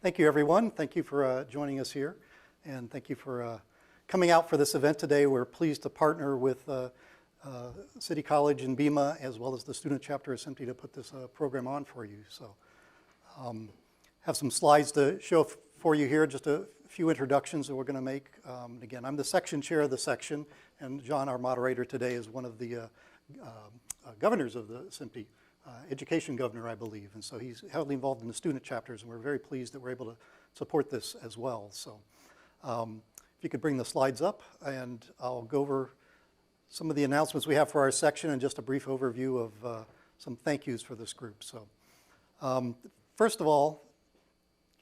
Thank you, everyone. Thank you for joining us here, and thank you for coming out for this event today. We're pleased to partner with City College and BEMA, as well as the student chapter of SMPTE, to put this program on for you. So have some slides to show for you here, just a few introductions that we're going to make. Again, I'm the section chair of the section, and John, our moderator today, is one of the governors of the SMPTE. Education governor, I believe, and so he's heavily involved in the student chapters, and we're very pleased that we're able to support this as well. So if you could bring the slides up, and I'll go over some of the announcements we have for our section and just a brief overview of some thank yous for this group. So first of all,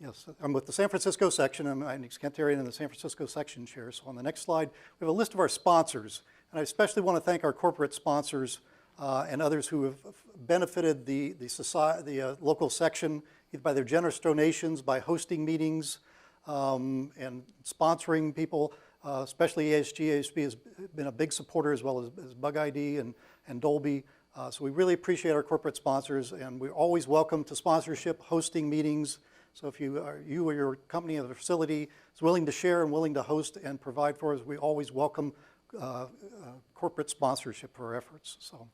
yes, I'm with the San Francisco section. I'm an ex-Kentarian in the San Francisco section chair. So on the next slide, we have a list of our sponsors, and I especially want to thank our corporate sponsors and others who have benefited the local section either by their generous donations, by hosting meetings, and sponsoring people, especially ASG. ASB has been a big supporter, as well as BugID and Dolby. So we really appreciate our corporate sponsors, and we're always welcome to sponsorship, hosting meetings. So if you or your company or facility is willing to share and willing to host and provide for us, we always welcome corporate sponsorship for our efforts. So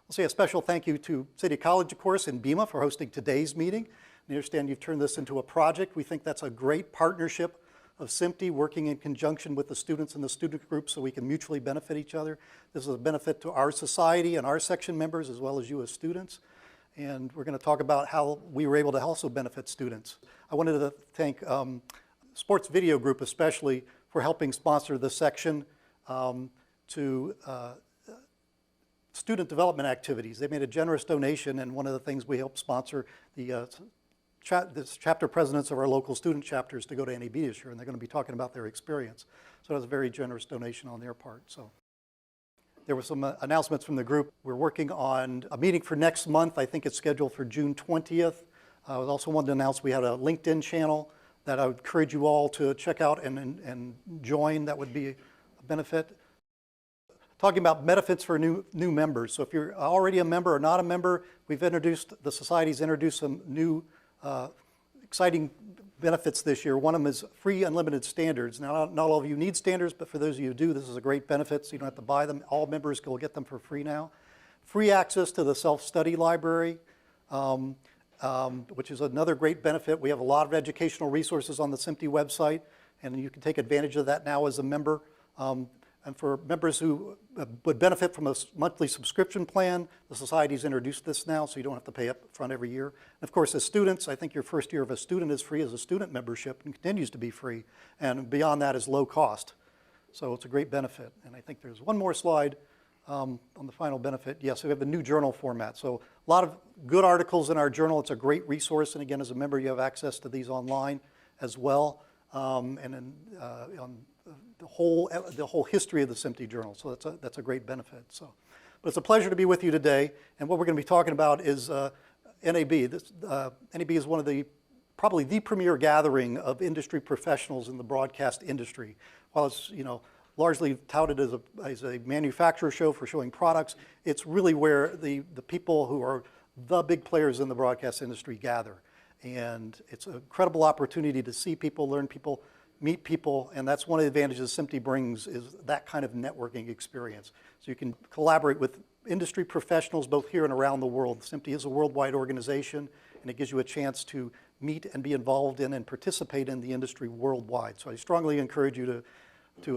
I'll say a special thank you to City College, of course, and BEMA for hosting today's meeting. I understand you've turned this into a project. We think that's a great partnership of SMPTE working in conjunction with the students and the student groups so we can mutually benefit each other. This is a benefit to our society and our section members, as well as you as students. And we're going to talk about how we were able to also benefit students. I wanted to thank Sports Video Group especially for helping sponsor the section to student development activities. They made a generous donation, and one of the things we helped sponsor the chapter presidents of our local student chapters to go to NAB this year, and they're going to be talking about their experience. So it was a very generous donation on their part. So there were some announcements from the group. We're working on a meeting for next month. I think it's scheduled for June 20th. I also wanted to announce we had a LinkedIn channel that I would encourage you all to check out and join. That would be a benefit. Talking about benefits for new members. So if you're already a member or not a member, the society's introduced some new exciting benefits this year. One of them is free unlimited standards. Now, not all of you need standards, but for those of you who do, this is a great benefit, so you don't have to buy them. All members will get them for free now. Free access to the self-study library, which is another great benefit. We have a lot of educational resources on the SMPTE website, and you can take advantage of that now as a member. And for members who would benefit from a monthly subscription plan, the society's introduced this now, so you don't have to pay up front every year. And of course, as students, I think your first year of a student is free as a student membership and continues to be free. And beyond that is low cost. So it's a great benefit. And I think there's one more slide on the final benefit. Yes, we have the new journal format. So a lot of good articles in our journal. It's a great resource. And again, as a member, you have access to these online as well. And then on the whole history of the SMPTE Journal. So that's a great benefit. So, but it's a pleasure to be with you today. And what we're going to be talking about is NAB. NAB is one of the probably the premier gathering of industry professionals in the broadcast industry. While it's, largely touted as a manufacturer show for showing products, it's really where the people who are the big players in the broadcast industry gather. And it's an incredible opportunity to see people, learn people, meet people, and that's one of the advantages SMPTE brings, is that kind of networking experience. So you can collaborate with industry professionals both here and around the world. SMPTE is a worldwide organization, and it gives you a chance to meet and be involved in and participate in the industry worldwide. So I strongly encourage you to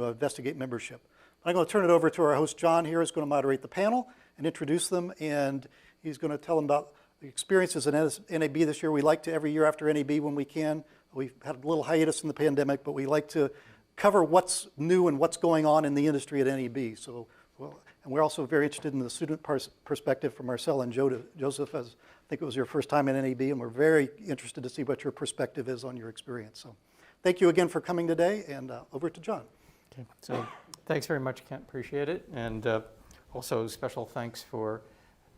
investigate membership. I'm going to turn it over to our host, John, here, who's going to moderate the panel and introduce them, and he's going to tell them about the experiences in NAB this year. We like to, every year after NAB when we can, we've had a little hiatus in the pandemic, but we like to cover what's new and what's going on in the industry at NAB. So, and we're also very interested in the student perspective from Marcelle and Joseph, as I think it was your first time at NAB, and we're very interested to see what your perspective is on your experience. So thank you again for coming today, and over to John. Okay, so thanks very much, Kent, appreciate it. And also special thanks for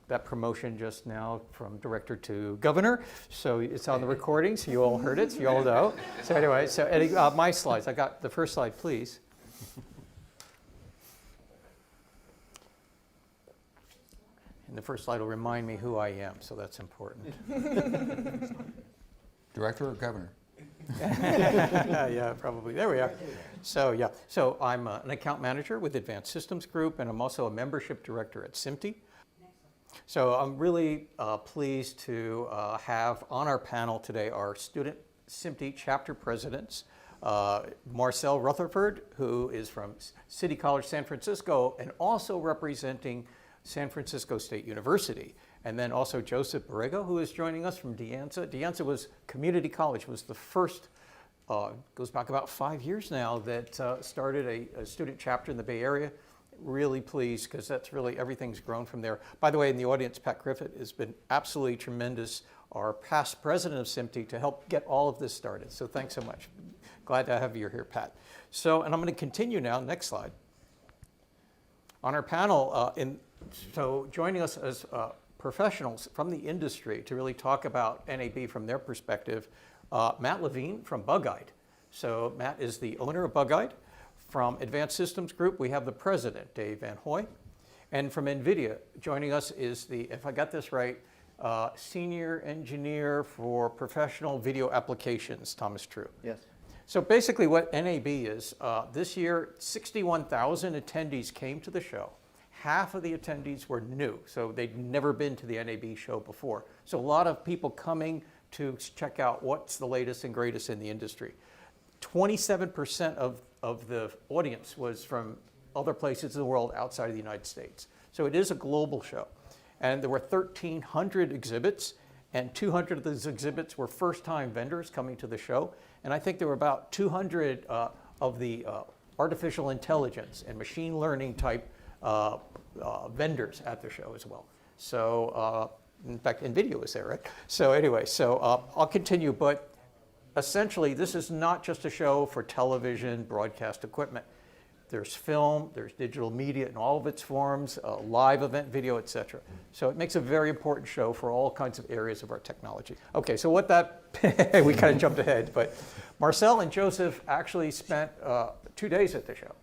that promotion just now from director to governor. So it's on the recording, so you all heard it, so you all know. So anyway, so Eddie, my slides, I got the first slide, please. And the first slide will remind me who I am, so that's important. Director or governor? Yeah, probably. There we are. So yeah, so I'm an account manager with Advanced Systems Group, and I'm also a membership director at SMPTE. So I'm really pleased to have on our panel today our student SMPTE chapter presidents, Marcelle Rutherford, who is from City College, San Francisco, and also representing San Francisco State University. And then also Joseph Borrego, who is joining us from Anza. Anza was community college, was the first, goes back about 5 years now, that started a student chapter in the Bay Area. Really pleased, because that's really, everything's grown from there. By the way, in the audience, Pat Griffith has been absolutely tremendous, our past president of SMPTE, to help get all of this started. So thanks so much. Glad to have you here, Pat. So, and I'm going to continue now, next slide. On our panel, so joining us as professionals from the industry to really talk about NAB from their perspective, Matt Lavine from BugID. So Matt is the owner of BugID. From Advanced Systems Group, we have the president, Dave Van Hoy. And from Nvidia, joining us is the, if I got this right, senior engineer for professional video applications, Thomas True. Yes. So basically what NAB is, this year, 61,000 attendees came to the show. Half of the attendees were new, so they'd never been to the NAB show before. So a lot of people coming to check out what's the latest and greatest in the industry. 27% of the audience was from other places in the world outside of the United States. So it is a global show. And there were 1,300 exhibits, and 200 of those exhibits were first-time vendors coming to the show. And I think there were about 200 of the artificial intelligence and machine learning type vendors at the show as well. So, in fact, Nvidia was there, right? So anyway, so I'll continue, but essentially this is not just a show for television, broadcast equipment. There's film, there's digital media in all of its forms, live event video, etc. So it makes a very important show for all kinds of areas of our technology. Okay, so what that, we kind of jumped ahead, but Marcelle and Joseph actually spent 2 days at the show.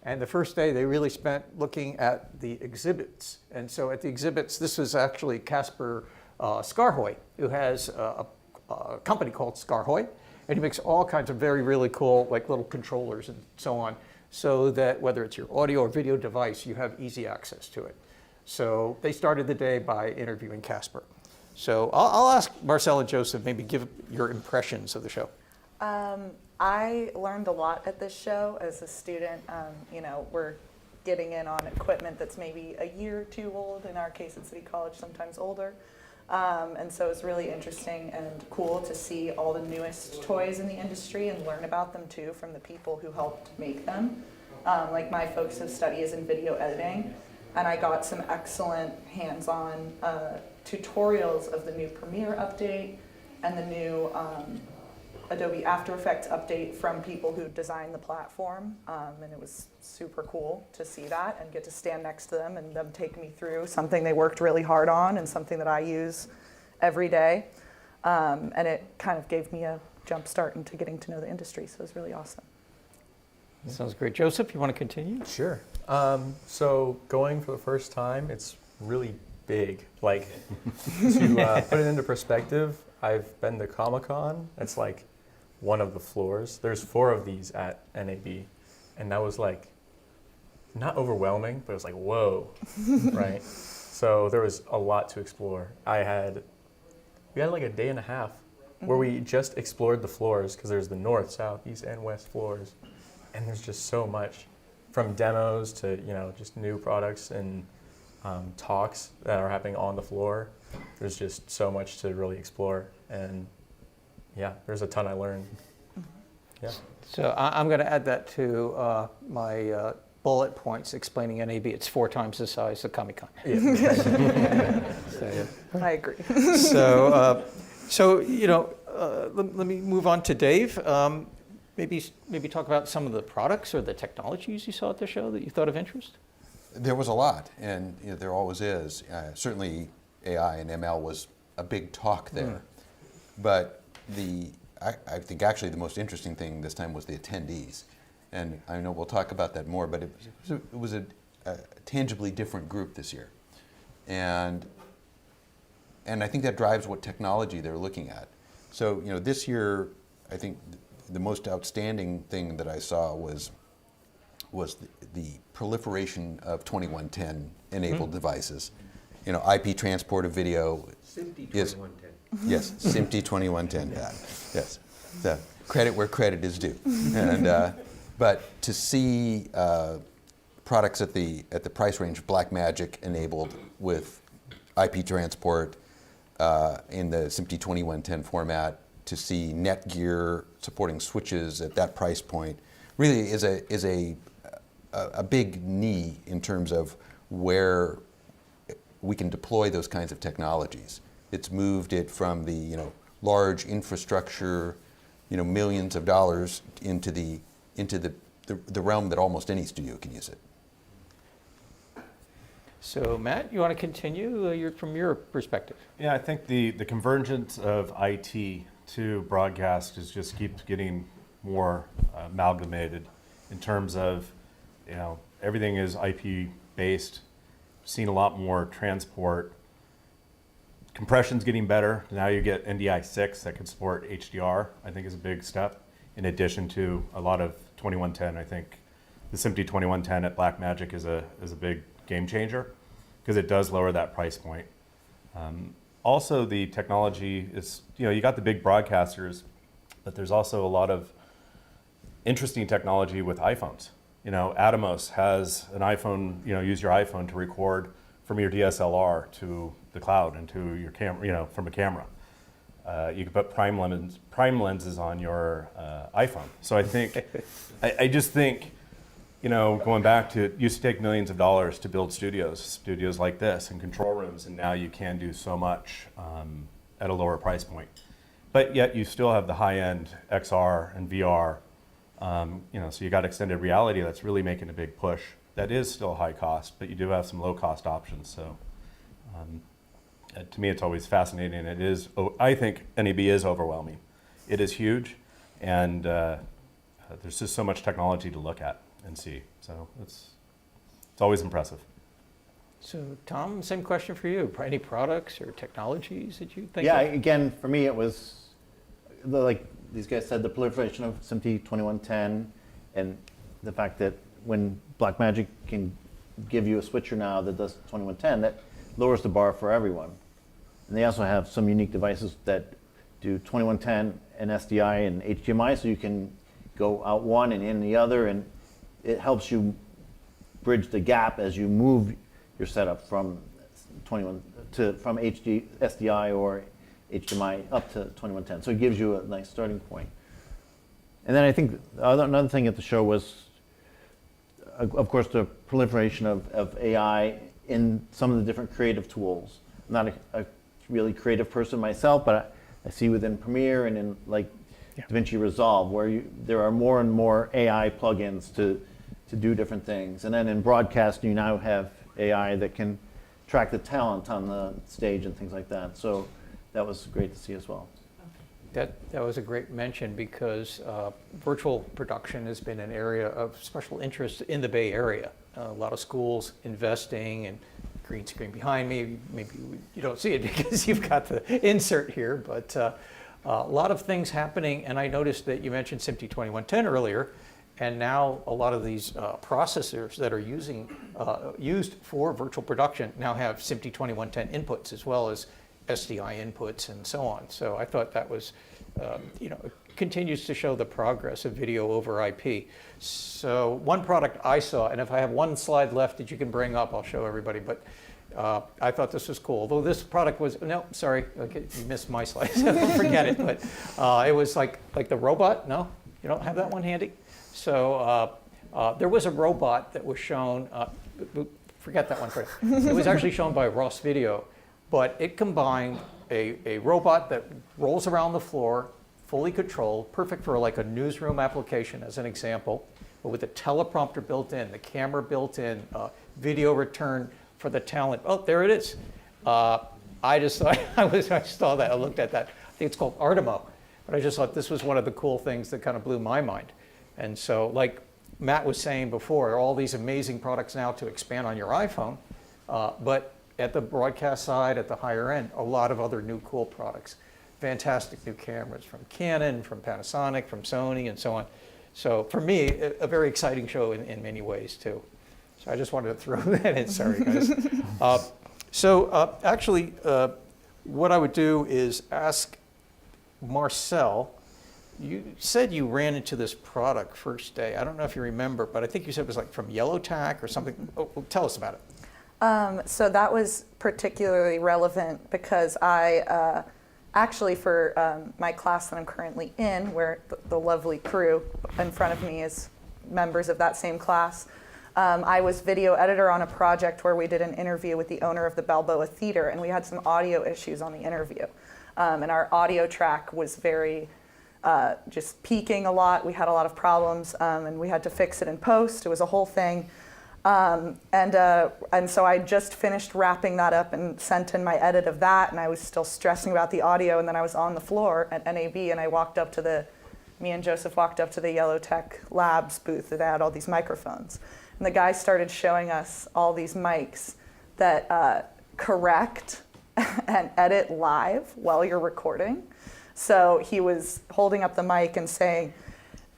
And the first day they really spent looking at the exhibits. And so at the exhibits, this was actually Casper Skarhoy, who has a company called Skarhoy, and he makes all kinds of very, really cool, like little controllers and so on, so that whether it's your audio or video device, you have easy access to it. So they started the day by interviewing Casper. So I'll ask Marcelle and Joseph, maybe give your impressions of the show. I learned a lot at this show as a student. You know, we're getting in on equipment that's maybe a year or two old, in our case at City College, sometimes older. And so it's really interesting and cool to see all the newest toys in the industry and learn about them too from the people who helped make them. Like my focus of study is in video editing, and I got some excellent hands-on tutorials of the new Premiere update and the new Adobe After Effects update from people who designed the platform, and it was super cool to see that and get to stand next to them and them take me through something they worked really hard on and something that I use every day. And it kind of gave me a jump start into getting to know the industry, so it was really awesome. That sounds great. Joseph, you want to continue? Sure. So going for the first time, it's really big. Like, to put it into perspective, I've been to Comic-Con. It's like one of the floors. There's 4 of these at NAB. And that was like, not overwhelming, but it was like, whoa, right? So there was a lot to explore. We had like a day and a half where we just explored the floors, because there's the north, south, east, and west floors. And there's just so much, from demos to, just new products and talks that are happening on the floor. There's just so much to really explore. And yeah, there's a ton I learned. Yeah. So I'm going to add that to my bullet points explaining NAB. It's 4 times the size of Comic-Con. Yeah. I agree. So, let me move on to Dave. Maybe talk about some of the products or the technologies you saw at the show that you thought of interest. There was a lot, and there always is. Certainly, AI and ML was a big talk there. But I think actually the most interesting thing this time was the attendees. And I know we'll talk about that more, but it was a tangibly different group this year. And I think that drives what technology they're looking at. So, this year, I think the most outstanding thing that I saw was the proliferation of 2110 enabled devices. IP transport of video SMPTE is 2110. Yes, SMPTE 2110. Yes, the credit where credit is due. And but to see products at the price range, Blackmagic enabled with IP transport in the SMPTE 2110 format, to see Netgear supporting switches at that price point, really is a big knee in terms of where we can deploy those kinds of technologies. It's moved it from the large infrastructure, millions of dollars into the realm that almost any studio can use it. So Matt, you want to continue from your perspective? Yeah, I think the convergence of IT to broadcast just keeps getting more amalgamated in terms of, everything is IP based. Seen a lot more transport. Compression's getting better. Now you get NDI6 that can support HDR, I think is a big step, in addition to a lot of 2110. I think the SMPTE 2110 at Blackmagic is a big game changer, because it does lower that price point. Also, the technology is, you got the big broadcasters, but there's also a lot of interesting technology with iPhones. Atomos has an iPhone, use your iPhone to record from your DSLR to the cloud and to your camera, from a camera. You can put prime lenses on your iPhone. So I think, I just think, going back to, it used to take millions of dollars to build studios like this and control rooms, and now you can do so much at a lower price point. But yet you still have the high-end XR and VR, so you got extended reality that's really making a big push. That is still high cost, but you do have some low-cost options. So to me, it's always fascinating. It is, I think NAB is overwhelming. It is huge, and there's just so much technology to look at and see. So it's always impressive. So Tom, same question for you. Any products or technologies that you think Yeah, of? again, for me, it was, like these guys said, the proliferation of SMPTE 2110, and the fact that when Blackmagic can give you a switcher now that does 2110, that lowers the bar for everyone. And they also have some unique devices that do 2110 and SDI and HDMI, so you can go out one and in the other, and it helps you bridge the gap as you move your setup from SDI or HDMI up to 2110. So it gives you a nice starting point. And then I think another thing at the show was, of course, the proliferation of AI in some of the different creative tools. I'm not a really creative person myself, but I see within Premiere and in DaVinci Resolve where there are more and more AI plugins to do different things. And then in broadcast, you now have AI that can track the talent on the stage and things like that. So that was great to see as well. That was a great mention because virtual production has been an area of special interest in the Bay Area. A lot of schools investing, and green screen behind me. Maybe you don't see it because you've got the insert here, but a lot of things happening. And I noticed that you mentioned SMPTE 2110 earlier, and now a lot of these processors that are used for virtual production now have SMPTE 2110 inputs as well as SDI inputs and so on. So I thought that was, it continues to show the progress of video over IP. So one product I saw, and if I have one slide left that you can bring up, I'll show everybody, but I thought this was cool. Although this product was, no, sorry, okay, you missed my slide, so forget it, but it was like the robot. No, you don't have that one handy? So there was a robot that was shown, forget that one for you. It was actually shown by Ross Video, but it combined a robot that rolls around the floor, fully controlled, perfect for like a newsroom application as an example, but with a teleprompter built in, the camera built in, video return for the talent. Oh, there it is. I just thought, I saw that, I looked at that. I think it's called Artemo, but I just thought this was one of the cool things that kind of blew my mind. And so like Matt was saying before, all these amazing products now to expand on your iPhone, but at the broadcast side, at the higher end, a lot of other new cool products. Fantastic new cameras from Canon, from Panasonic, from Sony, and so on. So for me, a very exciting show in many ways too. So I just wanted to throw that in, sorry guys. Actually, what I would do is ask Marcelle, you said you ran into this product first day. I don't know if you remember, but I think you said it was like from Yellow Tack or something. Oh, well, tell us about it. So that was particularly relevant because I actually for my class that I'm currently in, where the lovely crew in front of me is members of that same class, I was video editor on a project where we did an interview with the owner of the Balboa Theater, and we had some audio issues on the interview. And our audio track was very just peaking a lot. We had a lot of problems, and we had to fix it in post. It was a whole thing. And so I just finished wrapping that up and sent in my edit of that, and I was still stressing about the audio, and then I was on the floor at NAB, and me and Joseph walked up to the Yellow Tech Labs booth that had all these microphones. And the guy started showing us all these mics that correct and edit live while you're recording. So he was holding up the mic and saying,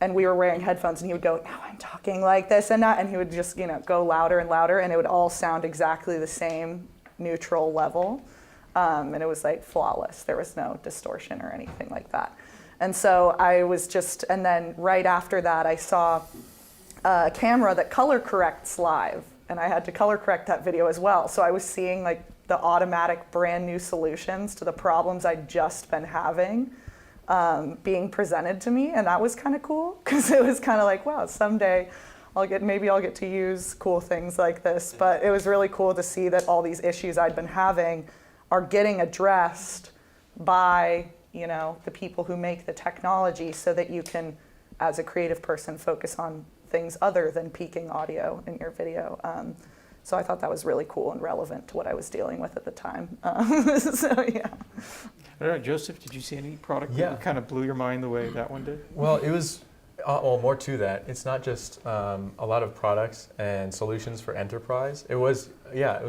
and we were wearing headphones, and he would go, "Now I'm talking like this and that," and he would just, go louder and louder, and it would all sound exactly the same neutral level, and it was like flawless. There was no distortion or anything like that. And so I was just, and then right after that, I saw a camera that color corrects live, and I had to color correct that video as well. So I was seeing like the automatic brand new solutions to the problems I'd just been having being presented to me, and that was kind of cool because it was kind of like, wow, someday maybe I'll get to use cool things like this. But it was really cool to see that all these issues I'd been having are getting addressed by the people who make the technology, so that you can, as a creative person, focus on things other than peaking audio in your video. So I thought that was really cool and relevant to what I was dealing with at the time. So yeah. I don't know, Joseph, did you see any product that kind of blew your mind the way that one did? Well, it was, more to that. It's not just a lot of products and solutions for enterprise. It was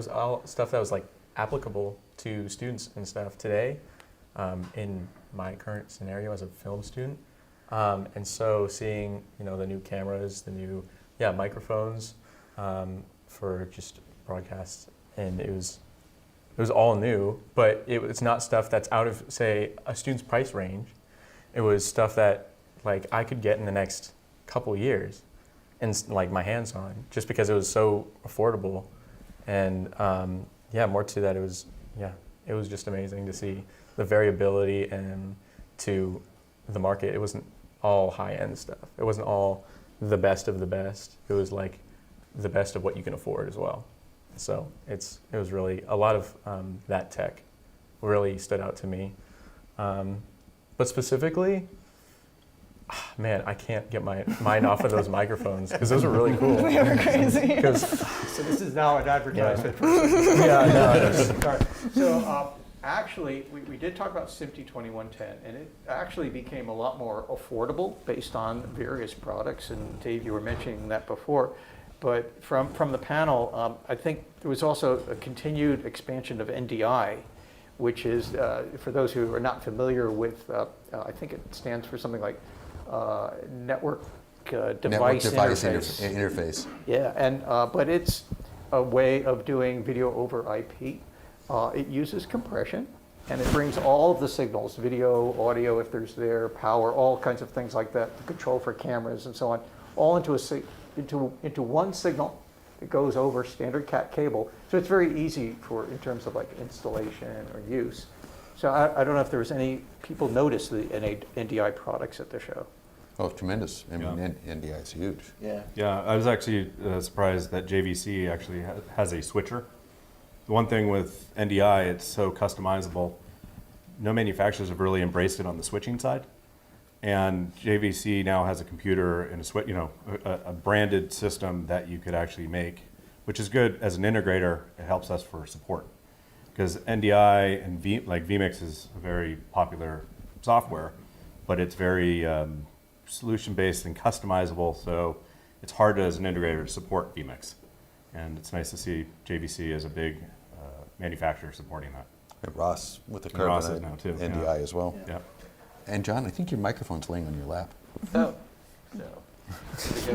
all stuff that was like applicable to students and stuff today in my current scenario as a film student. And so seeing, the new cameras, the new microphones for just broadcasts, and it was all new, but it's not stuff that's out of, say, a student's price range. It was stuff that like I could get in the next couple years and like my hands on, just because it was so affordable. And more to that, it was just amazing to see the variability and to the market. It wasn't all high-end stuff. It wasn't all the best of the best. It was like the best of what you can afford as well. So it was really, a lot of that tech really stood out to me. But specifically, man, I can't get my mind off of those microphones, because those are really cool. They were crazy. So this is now an advertisement for Yeah, no, All right. So Actually, we did talk about SMPTE 2110, and it actually became a lot more affordable based on various products, and Dave, you were mentioning that before. But from the panel, I think there was also a continued expansion of NDI, which is, for those who are not familiar with, I think it stands for something like network device interface. Yeah, and but it's a way of doing video over IP. It uses compression, and it brings all of the signals, video, audio, if there's there, power, all kinds of things like that, the control for cameras and so on, all into into one signal that goes over standard CAT cable. So it's very easy in terms of like installation or use. So I don't know if there was any people noticed the NDI products at the show. Oh, tremendous. I mean, NDI is huge. Yeah. Yeah, I was actually surprised that JVC actually has a switcher. The one thing with NDI, it's so customizable. No manufacturers have really embraced it on the switching side. And JVC now has a computer and a branded system that you could actually make, which is good as an integrator. It helps us for support. Because NDI and vMix is a very popular software, but it's very solution-based and customizable, so it's hard as an integrator to support vMix. And it's nice to see JVC as a big manufacturer supporting that. And Ross with the And Ross is carbonite now too, NDI yeah. as well. Yeah. And John, I think your microphone's laying on your lap. Oh, so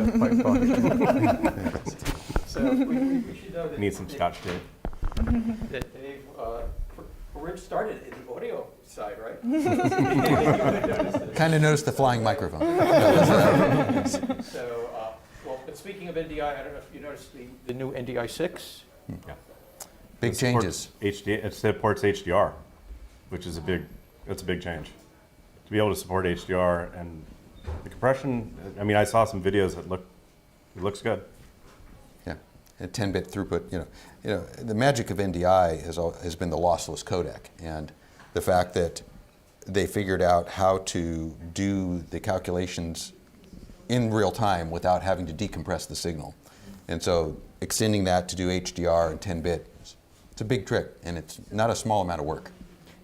we should know that Need some scotch tape. that Dave, Rich started in the audio side, right? Kind of noticed the flying microphone. So, well, but speaking of NDI, I don't know if you noticed the new NDI 6. Yeah. Big It changes. supports it supports HDR, which is that's a big change. To be able to support HDR and the compression, I mean, I saw some videos that it looks good. Yeah, and 10-bit throughput. You know, the magic of NDI has been the lossless codec, and the fact that they figured out how to do the calculations in real time without having to decompress the signal, and so extending that to do HDR and 10-bit, it's a big trick, and it's not a small amount of work.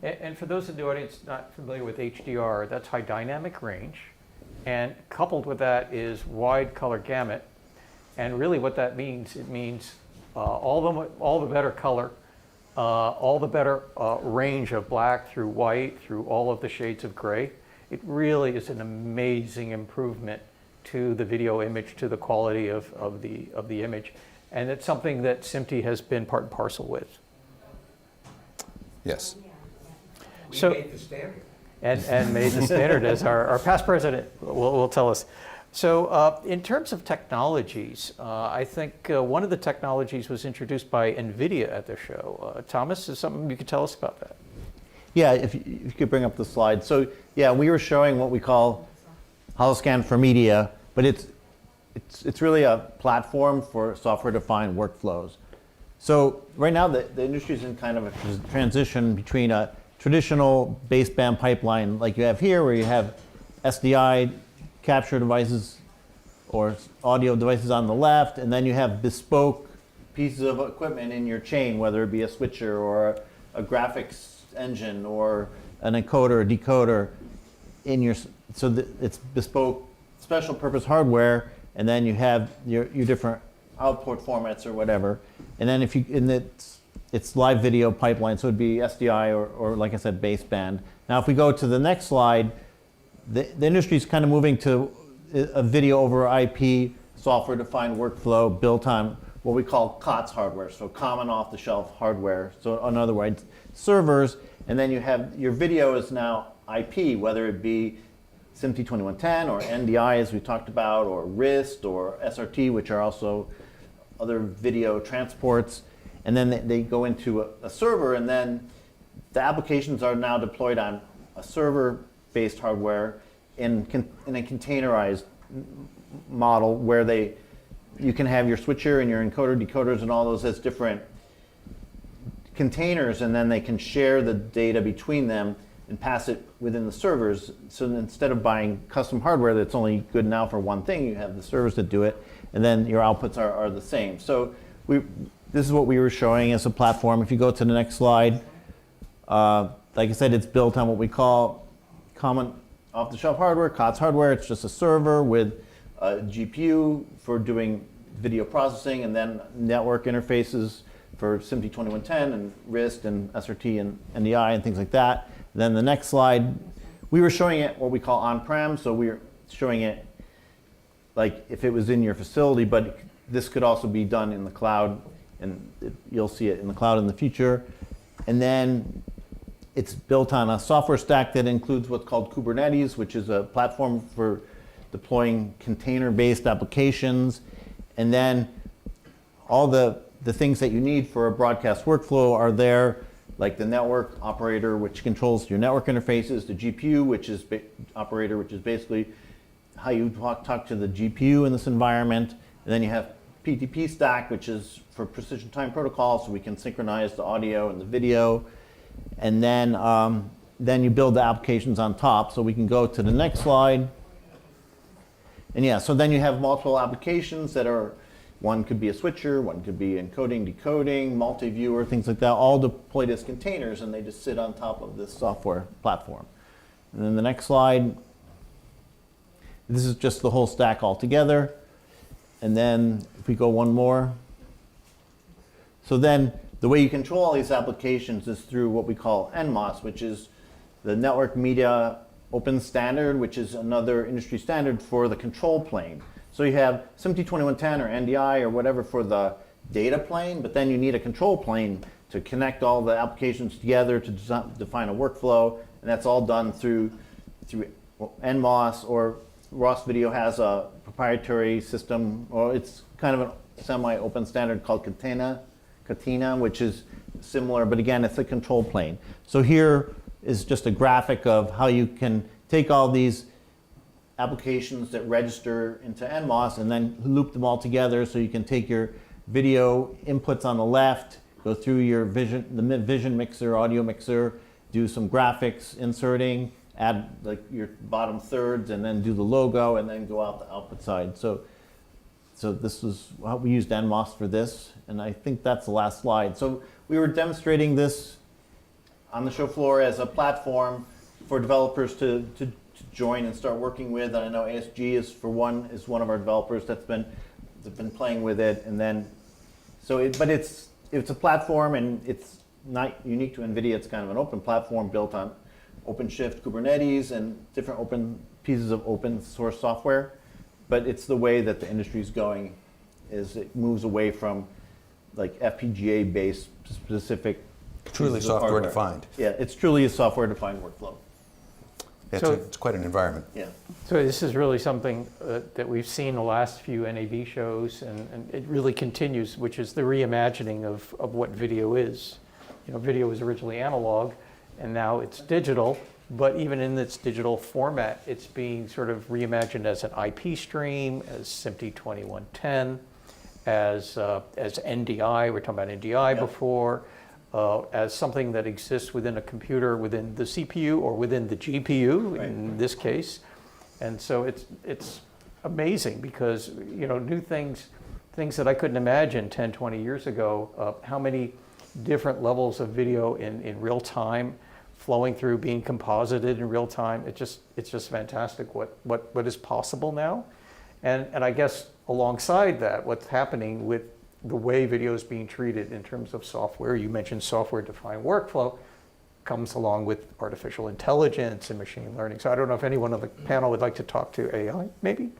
And for those in the audience not familiar with HDR, that's high dynamic range. And coupled with that is wide color gamut. And really what that means, it means all the better color, all the better range of black through white, through all of the shades of gray. It really is an amazing improvement to the video image, to the quality of the image. And it's something that SMPTE has been part and parcel with. Yes. We made the standard. And made the standard, as our past president will tell us. So in terms of technologies, I think one of the technologies was introduced by Nvidia at the show. Thomas, is something you could tell us about that? Yeah, if you could bring up the slide. So yeah, we were showing what we call Holoscan for media, but it's really a platform for software-defined workflows. So right now the industry is in kind of a transition between a traditional baseband pipeline like you have here, where you have SDI capture devices or audio devices on the left, and then you have bespoke pieces of equipment in your chain, whether it be a switcher or a graphics engine or an encoder or decoder in your, it's bespoke special purpose hardware, and then you have your different output formats or whatever. And then if you, it's live video pipeline, so it'd be SDI or like I said, baseband. Now if we go to the next slide, the industry is kind of moving to a video over IP software-defined workflow built on what we call COTS hardware, so common off-the-shelf hardware. So in other words, servers, and then you have your video is now IP, whether it be SMPTE 2110 or NDI as we talked about, or RIST or SRT, which are also other video transports. And then they go into a server, and then the applications are now deployed on a server-based hardware in a containerized model where you can have your switcher and your encoder, decoders, and all those as different containers, and then they can share the data between them and pass it within the servers. So instead of buying custom hardware that's only good now for one thing, you have the servers that do it, and then your outputs are the same. So this is what we were showing as a platform. If you go to the next slide, Like I said, it's built on what we call common off-the-shelf hardware, COTS hardware. It's just a server with a GPU for doing video processing, and then network interfaces for SMPTE 2110 and RIST and SRT and NDI and things like that. Then the next slide, we were showing it what we call on-prem, so we were showing it like if it was in your facility, but this could also be done in the cloud, and you'll see it in the cloud in the future. And then it's built on a software stack that includes what's called Kubernetes, which is a platform for deploying container-based applications. And then all the things that you need for a broadcast workflow are there, like the network operator, which controls your network interfaces, the GPU, which is operator, which is basically how you talk to the GPU in this environment. And then you have PTP stack, which is for precision time protocol, so we can synchronize the audio and the video. And then you build the applications on top. So we can go to the next slide. And yeah, so then you have multiple applications that are, one could be a switcher, one could be encoding, decoding, multi-viewer, things like that, all deployed as containers, and they just sit on top of this software platform. And then the next slide, this is just the whole stack all together. And then if we go one more. So then the way you control all these applications is through what we call NMOS, which is the Network Media Open Standard, which is another industry standard for the control plane. So you have SMPTE 2110 or NDI or whatever for the data plane, but then you need a control plane to connect all the applications together to define a workflow, and that's all done through NMOS, or Ross Video has a proprietary system, or it's kind of a semi-open standard called Catena, which is similar, but again, it's a control plane. So here is just a graphic of how you can take all these applications that register into NMOS and then loop them all together, so you can take your video inputs on the left, go through your the vision mixer, audio mixer, do some graphics inserting, add like your bottom thirds, and then do the logo, and then go out the output side. So this is how we used NMOS for this, and I think that's the last slide. So we were demonstrating this on the show floor as a platform for developers to join and start working with. And I know ASG is one of our developers that's been playing with it. And then but it's a platform, and it's not unique to Nvidia. It's kind of an open platform built on OpenShift, Kubernetes, and different open pieces of open source software. But it's the way that the industry is going, is it moves away from like FPGA-based specific Truly pieces of software hardware. defined. Yeah, it's truly a software-defined workflow. It's quite an environment. Yeah. So this is really something that we've seen the last few NAB shows, and it really continues, which is the reimagining of what video is. You know, video was originally analog, and now it's digital, but even in its digital format, it's being sort of reimagined as an IP stream, as SMPTE 2110, as NDI, we're talking about NDI before, as something that exists within a computer, within the CPU or within the GPU in this case. And so it's amazing because, you know, new things that I couldn't imagine 10, 20 years ago, how many different levels of video in real time flowing through, being composited in real time. It's just fantastic what is possible now. And I guess alongside that, what's happening with the way video is being treated in terms of software, you mentioned software-defined workflow, comes along with artificial intelligence and machine learning. So I don't know if anyone on the panel would like to talk to AI, maybe?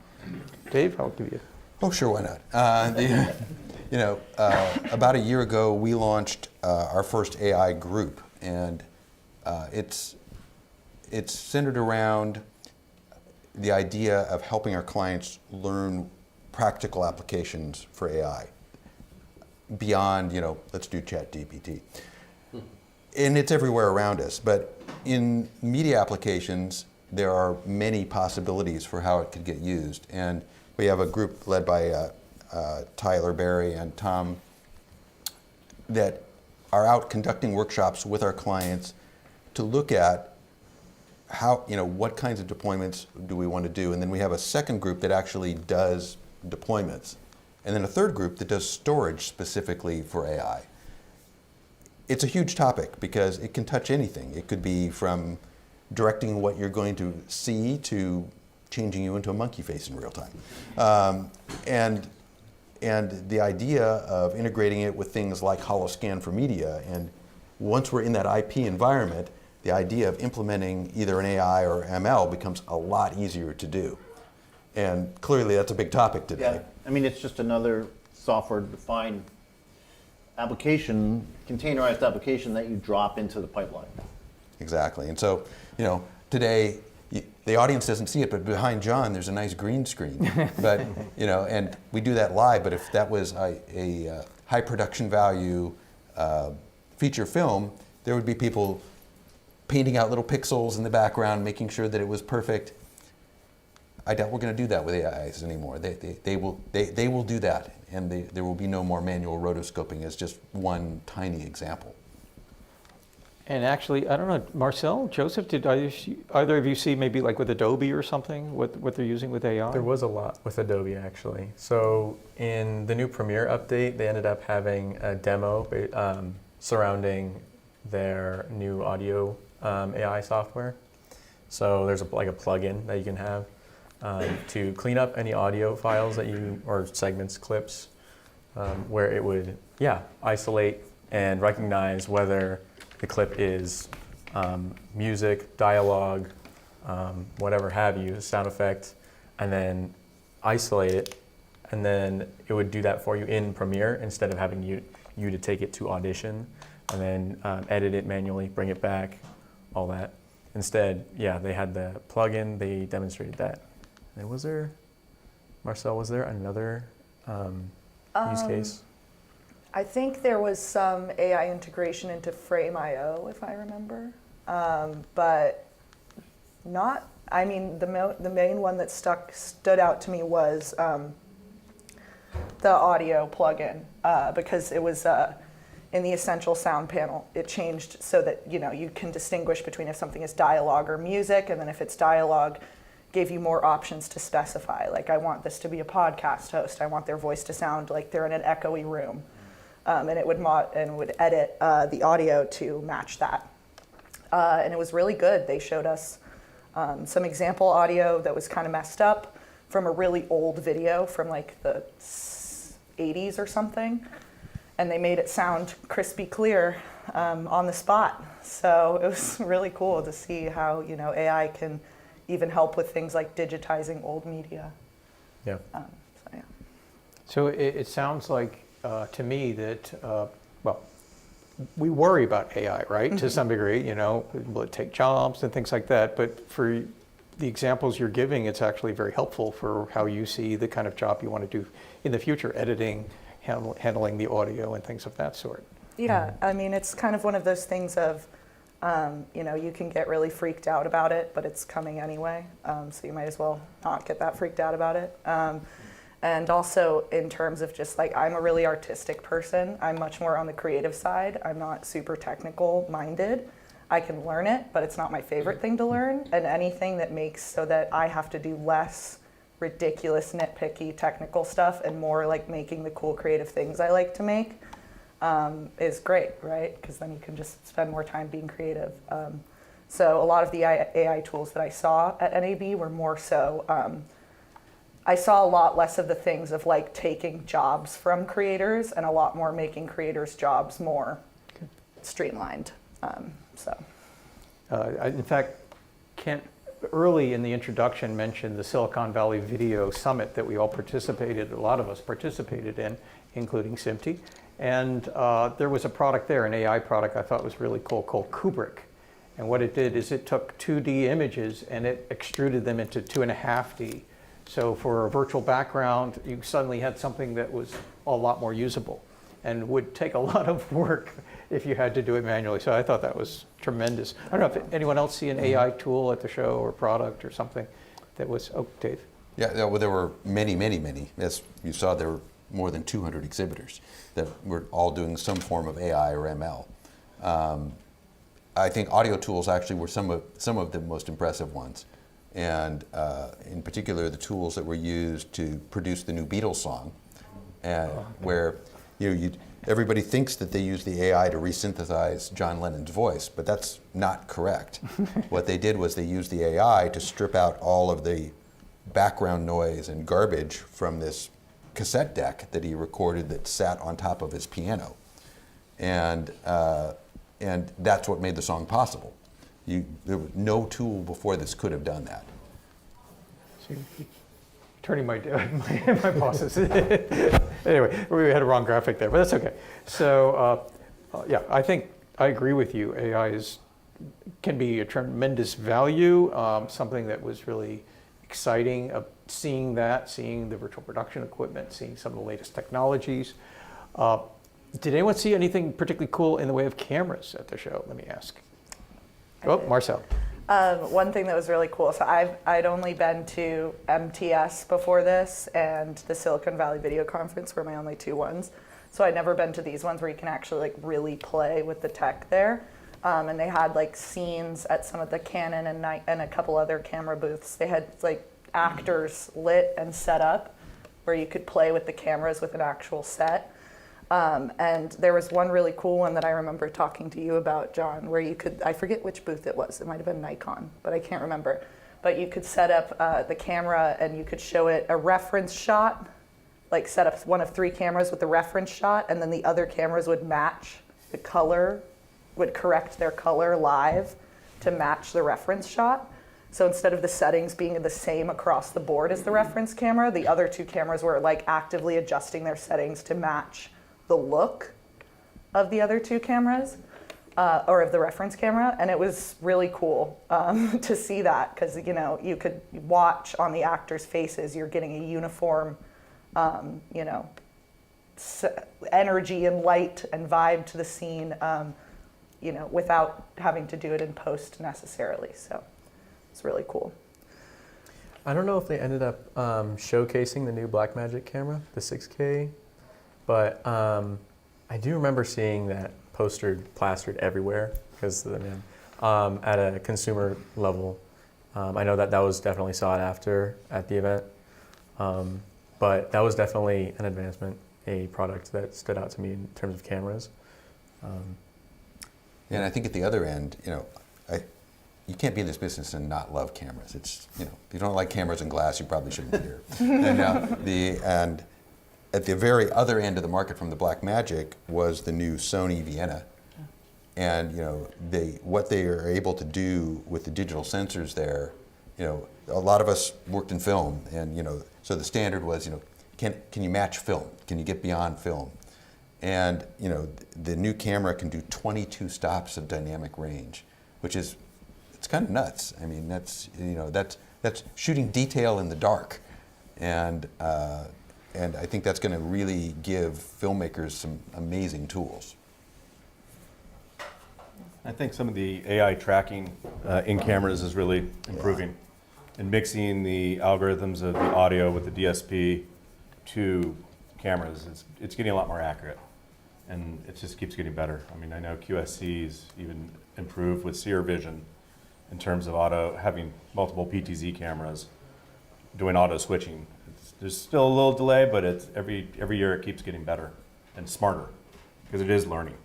Dave, I'll give you. Oh, sure, why not? About a year ago, we launched our first AI group, and it's centered around the idea of helping our clients learn practical applications for AI beyond, let's do ChatGPT. And it's everywhere around us, but in media applications, there are many possibilities for how it could get used. And we have a group led by Tyler Berry and Tom that are out conducting workshops with our clients to look at how, what kinds of deployments do we want to do. And then we have a second group that actually does deployments. And then a third group that does storage specifically for AI. it's a huge topic because it can touch anything. It could be from directing what you're going to see to changing you into a monkey face in real time. And the idea of integrating it with things like Holoscan for media, and once we're in that IP environment, the idea of implementing either an AI or ML becomes a lot easier to do. And clearly that's a big topic today. Yeah, I mean, it's just another software-defined application, containerized application that you drop into the pipeline. Exactly. And so, you know, today, the audience doesn't see it, but behind John, there's a nice green screen. But, you know, and we do that live, but if that was a high production value feature film, there would be people painting out little pixels in the background, making sure that it was perfect. I doubt we're going to do that with AIs anymore. They will do that, and there will be no more manual rotoscoping as just one tiny example. And actually, I don't know, Marcelle, Joseph, did either of you see maybe like with Adobe or something, what they're using with AI? There was a lot with Adobe, actually. So in the new Premiere update, they ended up having a demo surrounding their new audio AI software. So there's like a plugin that you can have to clean up any audio files that or segments, clips, where it would, isolate and recognize whether the clip is music, dialogue, whatever have you, sound effect, and then isolate it, and then it would do that for you in Premiere instead of having you to take it to Audition and then edit it manually, bring it back, all that. Instead, they had the plugin, they demonstrated that. And Marcelle, was there another use case? I think there was some AI integration into Frame.io, if I remember, but not. I mean, the main one that stood out to me was the audio plugin because it was in the Essential Sound panel. It changed so that you can distinguish between if something is dialogue or music, and then if it's dialogue, gave you more options to specify. Like, I want this to be a podcast host. I want their voice to sound like they're in an echoey room. And it would edit the audio to match that. And it was really good. They showed us some example audio that was kind of messed up from a really old video from like the 80s or something. And they made it sound crispy clear on the spot. So it was really cool to see how AI can even help with things like digitizing old media. Yeah. So it sounds like to me that, we worry about AI, right? To some degree, will it take jobs and things like that. But for the examples you're giving, it's actually very helpful for how you see the kind of job you want to do in the future, editing, handling the audio and things of that sort. Yeah, I mean, it's kind of one of those things of, you can get really freaked out about it, but it's coming anyway. So you might as well not get that freaked out about it. And also in terms of just like, I'm a really artistic person. I'm much more on the creative side. I'm not super technical minded. I can learn it, but it's not my favorite thing to learn. And anything that makes so that I have to do less ridiculous, nitpicky technical stuff and more like making the cool creative things I like to make is great, right? Because then you can just spend more time being creative. So a lot of the AI tools that I saw at NAB were more so, I saw a lot less of the things of like taking jobs from creators and a lot more making creators' jobs more streamlined. I, in fact, Kent early in the introduction mentioned the Silicon Valley Video Summit that we all participated, a lot of us participated in, including SMPTE. And there was a product there, an AI product I thought was really cool called Kubrick. And what it did is it took 2D images and it extruded them into 2.5D. So for a virtual background, you suddenly had something that was a lot more usable and would take a lot of work if you had to do it manually. So I thought that was tremendous. I don't know if anyone else see an AI tool at the show or product or something that was, Dave. Yeah, well, there were many. As you saw, there were more than 200 exhibitors that were all doing some form of AI or ML. I think audio tools actually were some of the most impressive ones. And in particular, the tools that were used to produce the new Beatles song, where everybody thinks that they use the AI to resynthesize John Lennon's voice, but that's not correct. What they did was they used the AI to strip out all of the background noise and garbage from this cassette deck that he recorded that sat on top of his piano. And that's what made the song possible. There was no tool before this could have done that. Turning my bosses. Anyway, we had a wrong graphic there, but that's okay. So, yeah, I think I agree with you. AI can be a tremendous value, something that was really exciting, seeing the virtual production equipment, seeing some of the latest technologies. Did anyone see anything particularly cool in the way of cameras at the show? Let me ask. Marcelle. One thing that was really cool, so I'd only been to MTS before this, and the Silicon Valley Video Conference were my only two ones. So I'd never been to these ones where you can actually like really play with the tech there. And they had like scenes at some of the Canon and a couple other camera booths. They had like actors lit and set up where you could play with the cameras with an actual set. And there was one really cool one that I remember talking to you about, John, where you could, I forget which booth it was. It might have been Nikon, but I can't remember. But you could set up the camera and you could show it a reference shot, like set up one of three cameras with the reference shot, and then the other cameras would match the color, would correct their color live to match the reference shot. So instead of the settings being the same across the board as the reference camera, the other two cameras were like actively adjusting their settings to match the look of the other two cameras, or of the reference camera. And it was really cool to see that, because you could watch on the actors' faces, you're getting a uniform energy and light and vibe to the scene, without having to do it in post necessarily. So it's really cool. I don't know if they ended up showcasing the new Blackmagic camera, the 6K, but I do remember seeing that plastered everywhere, because at a consumer level, I know that was definitely sought after at the event, but that was definitely an advancement, a product that stood out to me in terms of cameras. And I think at the other end, you can't be in this business and not love cameras. It's, if you don't like cameras and glass, you probably shouldn't be here. And at the very other end of the market from the Blackmagic was the new Sony Vienna. And what they are able to do with the digital sensors there, a lot of us worked in film, and so the standard was, can you match film? Can you get beyond film? And the new camera can do 22 stops of dynamic range, which is, it's kind of nuts. I mean, that's shooting detail in the dark, and I think that's going to really give filmmakers some amazing tools. I think some of the AI tracking in cameras is really improving, and mixing the algorithms of the audio with the DSP to cameras. It's getting a lot more accurate, and it just keeps getting better. I mean, I know QSC's even improved with Seer Vision in terms of having multiple PTZ cameras doing auto switching. There's still a little delay, but it's every year it keeps getting better and smarter, because it is learning,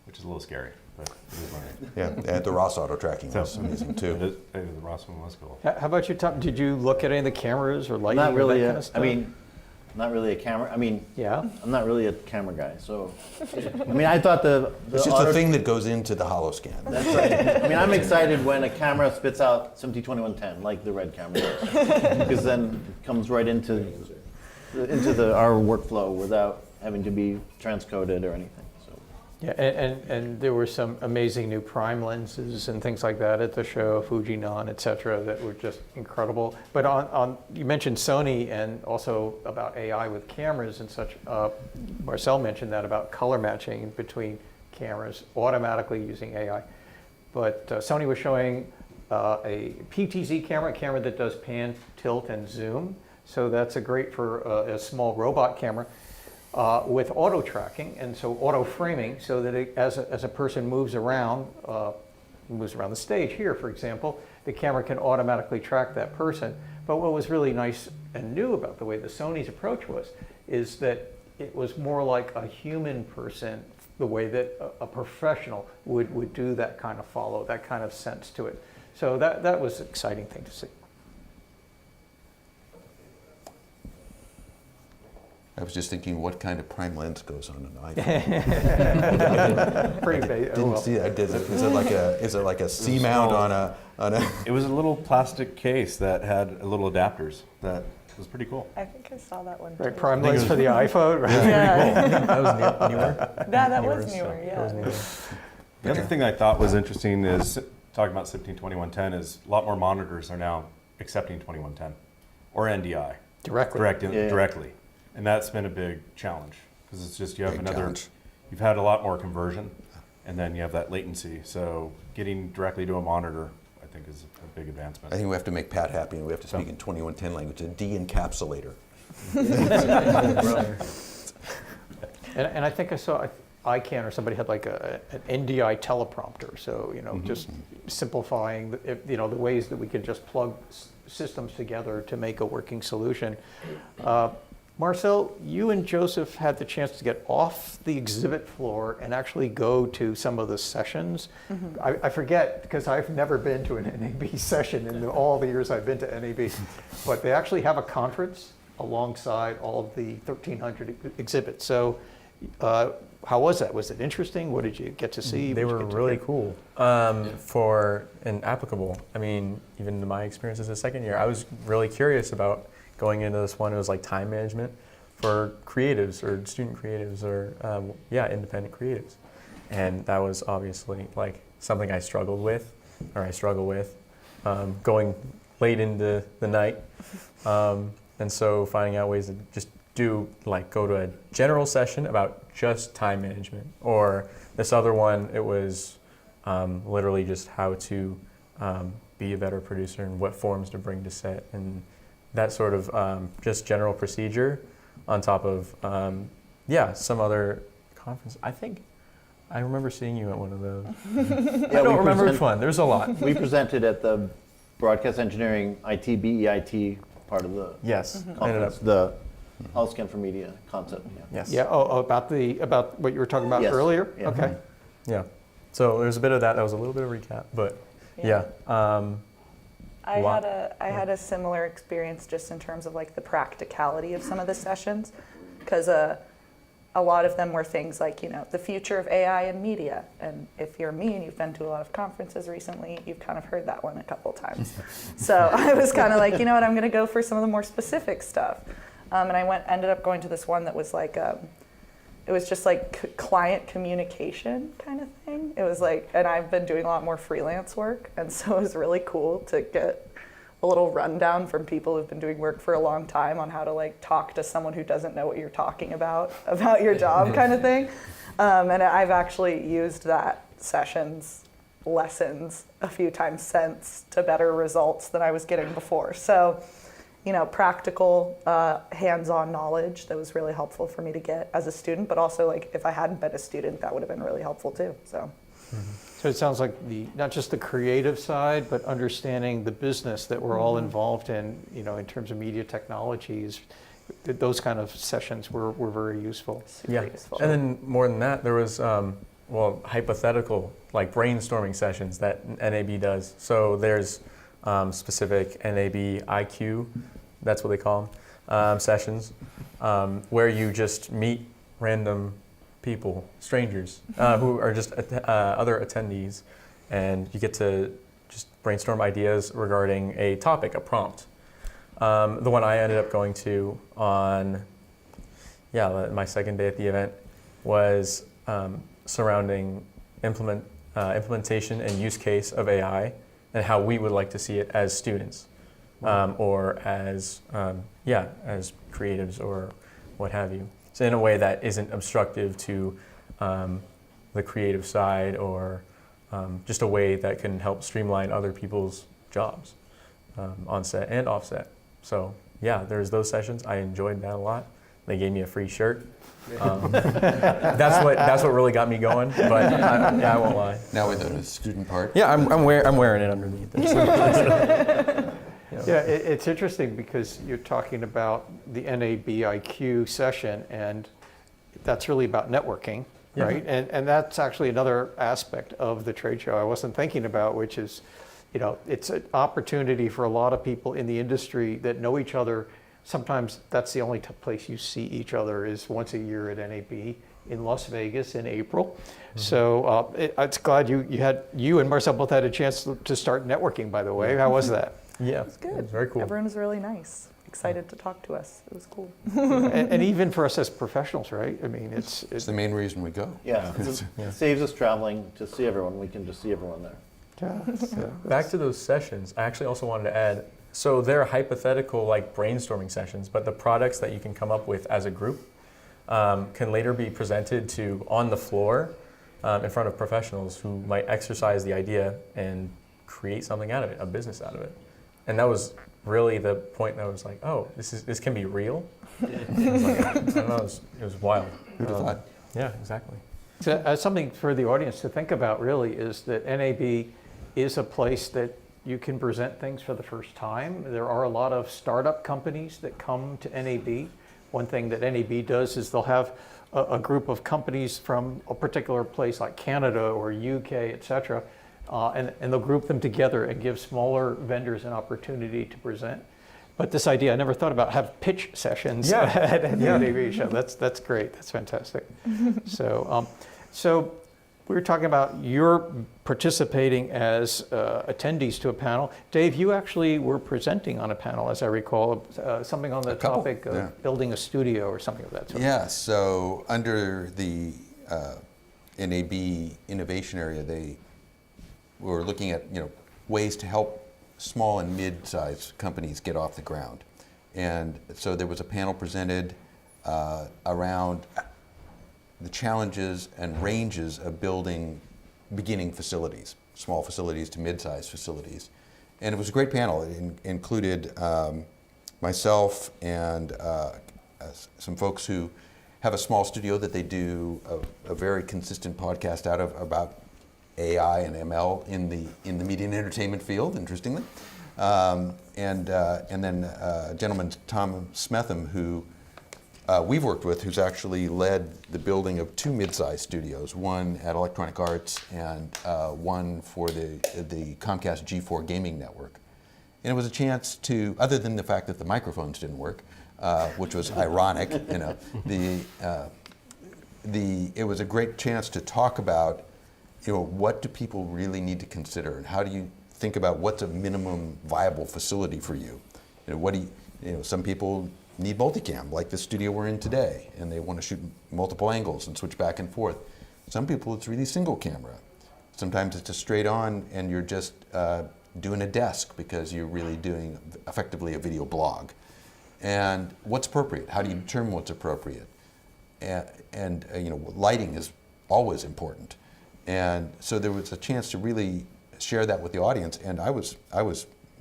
which is a little scary, but it is learning. Yeah, and the Ross auto tracking was amazing too. The Ross one was cool. How about you, Tom? Did you look at any of the cameras or lighting? Not really. Or that kind of stuff? Not really a camera. Yeah. I'm not really a camera guy. So, I thought It's just the thing that goes into the Holoscan. That's right. I'm excited when a camera spits out 172110, like the red camera does, because then it comes right into our workflow without having to be transcoded or anything. So. Yeah, and there were some amazing new prime lenses and things like that at the show, Fujinon, et cetera, that were just incredible. But you mentioned Sony, and also about AI with cameras and such. Marcelle mentioned that about color matching between cameras automatically using AI. But Sony was showing a PTZ camera, a camera that does pan, tilt, and zoom. So that's great for a small robot camera. With auto tracking, and so auto framing, so that as a person moves around the stage here, for example, the camera can automatically track that person. But what was really nice and new about the way the Sony's approach is that it was more like a human person, the way that a professional would do that kind of follow, that kind of sense to it. So that was an exciting thing to see. I was just thinking, what kind of prime lens goes on an iPhone? Pretty basic. Didn't see that. Is it like a C mount on a? It was a little plastic case that had little adapters that was pretty cool. I think I saw that one. Right, too. prime lens for the iPhone, right? Yeah. That was newer. That Newer was stuff. newer, That was yeah. newer. The other thing I thought was interesting is talking about 172110 is a lot more monitors are now accepting 2110 or NDI Directly. directly, and that's been a big challenge because it's just you have Big another. challenge. You've had a lot more conversion, and then you have that latency. So getting directly to a monitor, I think, is a big advancement. I think we have to make Pat happy, and we have to speak in 2110 language, a de-encapsulator. And I think I saw ICANN or somebody had like an NDI teleprompter. So, just simplifying, the ways that we can just plug systems together to make a working solution. Marcelle, you and Joseph had the chance to get off the exhibit floor and actually go to some of the sessions. I forget, because I've never been to an NAB session in all the years I've been to NAB, but they actually have a conference alongside all of the 1,300 exhibits. So how was that? Was it interesting? What did you get to see? They What were did you get to really hear? cool for and applicable. I mean, even in my experience as a second year, I was really curious about going into this one. It was like time management for creatives or student creatives or independent creatives, and that was obviously like something I struggle with going late into the night, and so finding out ways to just go to a general session about just time management, or this other one, it was literally just how to be a better producer and what forms to bring to set and that sort of just general procedure on top of some other conference. I think I remember seeing you at one of those. I don't remember which one. There's a lot. We presented at the Broadcast Engineering IT BEIT part of the Yes. conference, the Holoscan for Media concept. Yeah. Yes. Yeah, about what you were talking about Yes. earlier? Yeah. Okay. Yeah. So there's a bit of that. That was a little bit of recap, but Yeah. A lot. I had a similar experience just in terms of like the practicality of some of the sessions, because a lot of them were things like, the future of AI and media. And if you're me and you've been to a lot of conferences recently, you've kind of heard that one a couple times. So I was kind of like, I'm going to go for some of the more specific stuff. And I ended up going to this one that was like, it was just like client communication kind of thing. It was like, and I've been doing a lot more freelance work, and so it was really cool to get a little rundown from people who've been doing work for a long time on how to like talk to someone who doesn't know what you're talking about your job kind of thing. And I've actually used that lessons a few times since to better results than I was getting before. So, practical, hands-on knowledge that was really helpful for me to get as a student, but also like if I hadn't been a student, that would have been really helpful too. So. So it sounds like not just the creative side, but understanding the business that we're all involved in, in terms of media technologies. Those kind of sessions were very useful. Super useful. And then more than that, there was hypothetical like brainstorming sessions that NAB does. So there's specific NAB IQ, that's what they call them, sessions, where you just meet random people, strangers, who are just other attendees, and you get to just brainstorm ideas regarding a topic, a prompt. The one I ended up going to on, my second day at the event was surrounding implementation and use case of AI and how we would like to see it as students, or as creatives or what have you. So in a way that isn't obstructive to the creative side, or just a way that can help streamline other people's jobs on set and off set. So there's those sessions. I enjoyed that a lot. They gave me a free shirt. That's what really got me going. But I won't lie. Now with the student part. Yeah, I'm wearing it underneath. It's interesting because you're talking about the NAB IQ session, and that's really about networking, Yeah. right? And that's actually another aspect of the trade show I wasn't thinking about, which is, it's an opportunity for a lot of people in the industry that know each other. Sometimes that's the only place you see each other is once a year at NAB in Las Vegas in April. So it's glad you and Marcelle both had a chance to start networking, by the way. How was that? Yeah, It's good. it was very cool. Everyone was really nice, excited to talk to us. It was cool. And even for us as professionals, right? I mean, it's It's the main reason we go. Yeah, it saves us traveling to see everyone. We can just see everyone there. Back to those sessions, I actually also wanted to add, so they're hypothetical like brainstorming sessions, but the products that you can come up with as a group can later be presented to on the floor in front of professionals who might exercise the idea and create something out of it, a business out of it. And that was really the point that I was like, oh, this can be real. I was like, I don't know, it was wild. Who'd have thought? Yeah, exactly. So, something for the audience to think about really is that NAB is a place that you can present things for the first time. There are a lot of startup companies that come to NAB. One thing that NAB does is they'll have a group of companies from a particular place like Canada or UK, et cetera, and they'll group them together and give smaller vendors an opportunity to present. But this idea, I never thought about have pitch sessions at the NAB show. That's great. That's fantastic. So we were talking about your participating as attendees to a panel. Dave, you actually were presenting on a panel, as I recall, something on the topic of building a studio or something of that sort. Yeah, so under the NAB innovation area, they were looking at ways to help small and mid-sized companies get off the ground. And so there was a panel presented around the challenges and ranges of beginning facilities, small facilities to mid-sized facilities. And it was a great panel. It included myself and some folks who have a small studio that they do a very consistent podcast out of about AI and ML in the media and entertainment field, interestingly. And then a gentleman, Tom Smetham, who we've worked with, who's actually led the building of 2 mid-sized studios, one at Electronic Arts and one for the Comcast G4 gaming network. And it was a chance to, other than the fact that the microphones didn't work, which was ironic, it was a great chance to talk about, what do people really need to consider, and how do you think about what's a minimum viable facility for you? What do you, some people need multicam, like the studio we're in today, and they want to shoot multiple angles and switch back and forth. Some people, it's really single camera. Sometimes it's just straight on, and you're just doing a desk because you're really doing effectively a video blog. And what's appropriate? How do you determine what's appropriate? And lighting is always important. And so there was a chance to really share that with the audience, and I was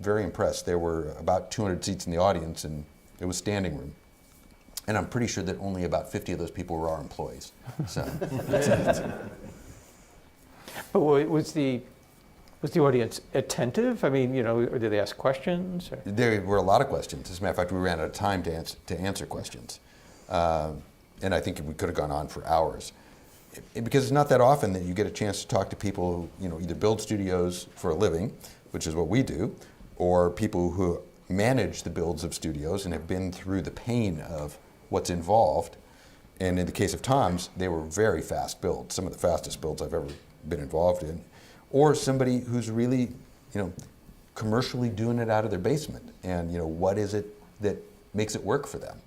very impressed. There were about 200 seats in the audience, and it was standing room. And I'm pretty sure that only about 50 of those people were our employees. So, But was the audience attentive? I mean, or did they ask questions? Or? there were a lot of questions. As a matter of fact, we ran out of time to answer questions. And I think we could have gone on for hours. Because it's not that often that you get a chance to talk to people who either build studios for a living, which is what we do, or people who manage the builds of studios and have been through the pain of what's involved. And in the case of Tom's, they were very fast builds, some of the fastest builds I've ever been involved in. Or somebody who's really, commercially doing it out of their basement, and what is it that makes it work for them.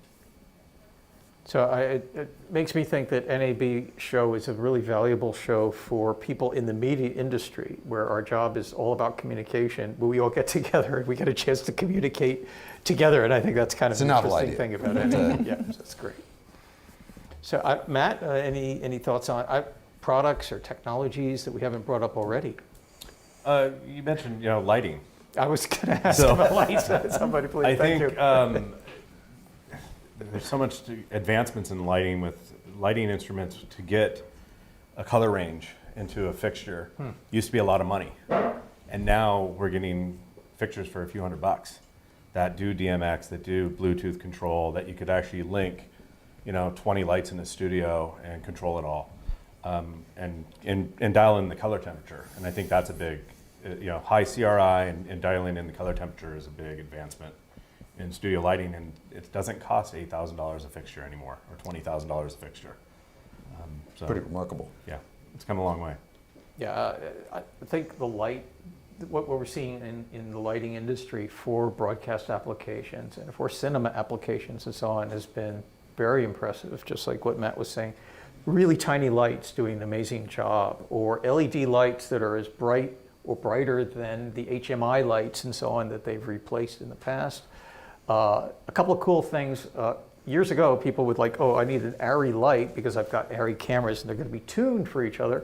So it makes me think that NAB Show is a really valuable show for people in the media industry, where our job is all about communication. But we all get together and we get a chance to communicate together, and I think that's kind of It's a an novel interesting thing about it. Yeah, that's great. So Matt, any thoughts on products or technologies that we haven't brought up already? You mentioned, lighting. I was going to ask about lights. Somebody please. I Thank think you. There's so much advancements in lighting with lighting instruments to get a color range into a fixture. Used to be a lot of money, and now we're getting fixtures for a few $100 that do DMX, that do Bluetooth control, that you could actually link 20 lights in the studio and control it all, and dial in the color temperature. And I think that's a big, high CRI and dialing in the color temperature is a big advancement in studio lighting, and it doesn't cost $8,000 a fixture anymore, or $20,000 a fixture. So, Pretty remarkable. yeah, it's come a long way. Yeah, I think the light, what we're seeing in the lighting industry for broadcast applications and for cinema applications and so on has been very impressive, just like what Matt was saying. Really tiny lights doing an amazing job, or LED lights that are as bright or brighter than the HMI lights and so on that they've replaced in the past. A couple of cool things. Years ago, people would like, oh, I need an Arri light because I've got Arri cameras and they're going to be tuned for each other.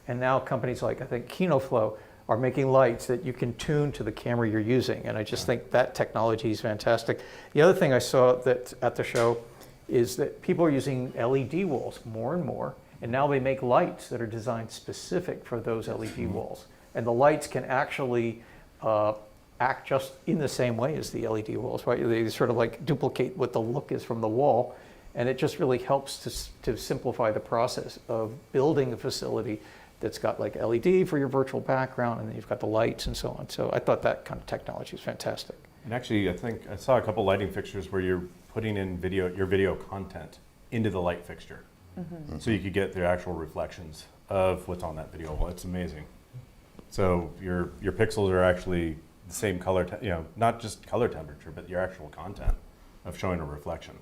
And now companies like, I think, KinoFlow are making lights that you can tune to the camera you're using. And I just think that technology is fantastic. The other thing I saw that at the show is that people are using LED walls more and more. And now they make lights that are designed specific for those LED walls. And the lights can actually act just in the same way as the LED walls, right? They sort of like duplicate what the look is from the wall. And it just really helps to simplify the process of building a facility that's got like LED for your virtual background, and then you've got the lights and so on. So I thought that kind of technology is fantastic. And actually, I think I saw a couple lighting fixtures where you're putting in your video content into the light fixture. So you could get the actual reflections of what's on that video. Well, it's amazing. So your pixels are actually the same color, not just color temperature, but your actual content of showing a reflection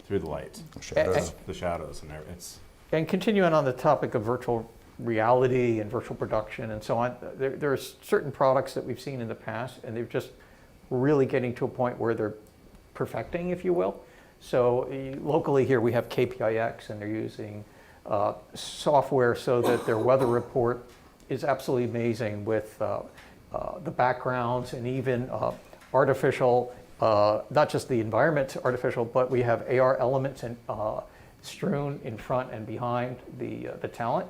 through the lights, the shadows, and it's. And continuing on the topic of virtual reality and virtual production and so on, there are certain products that we've seen in the past, and they're just really getting to a point where they're perfecting, if you will. So locally here we have KPIX, and they're using software so that their weather report is absolutely amazing with the backgrounds and even artificial, not just the environment artificial, but we have AR elements and strewn in front and behind the talent.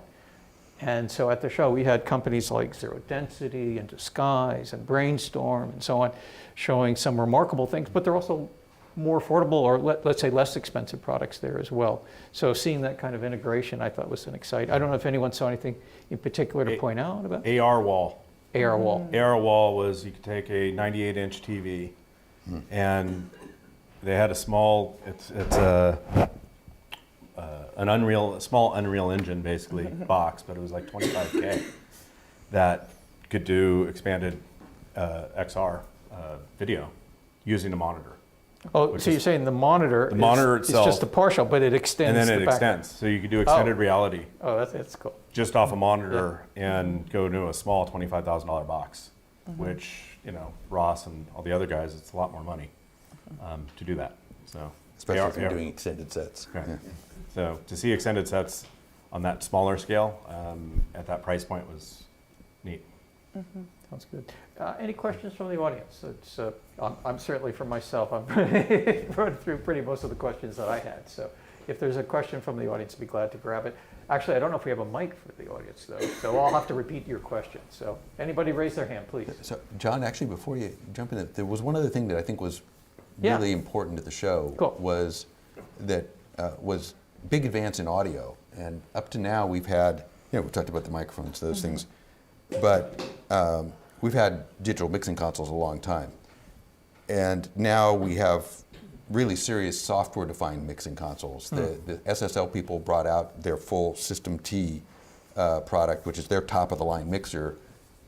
And so at the show, we had companies like Zero Density and Disguise and Brainstorm and so on, showing some remarkable things, but they're also more affordable, or let's say less expensive products there as well. So seeing that kind of integration, I thought was an exciting. I don't know if anyone saw anything in particular to point out about AR wall. AR wall. AR wall was, you could take a 98-inch TV, and they had a small, it's a small Unreal Engine basically box, but it was like 25K that could do expanded XR video using a monitor. Oh, so you're saying the monitor itself, is just a partial, but it extends. And then it the back. extends, so you could do extended reality. Oh, that's cool. Just off a monitor and go to a small $25,000 box, which, Ross and all the other guys, it's a lot more money to do that. So Especially if you're doing extended sets. Okay. Yeah. So to see extended sets on that smaller scale at that price point was neat. Sounds good. Any questions from the audience? It's, I'm certainly for myself, I've run through pretty most of the questions that I had. So if there's a question from the audience, I'd be glad to grab it. Actually, I don't know if we have a mic for the audience though, so I'll have to repeat your question. So anybody raise their hand, please. So, John, actually, before you jump in, there was one other thing that I think was really important at the show. Cool. Was that was big advance in audio. And up to now, we've had, we talked about the microphones, those things, but we've had digital mixing consoles a long time. And now we have really serious software-defined mixing consoles. The SSL people brought out their full System T product, which is their top-of-the-line mixer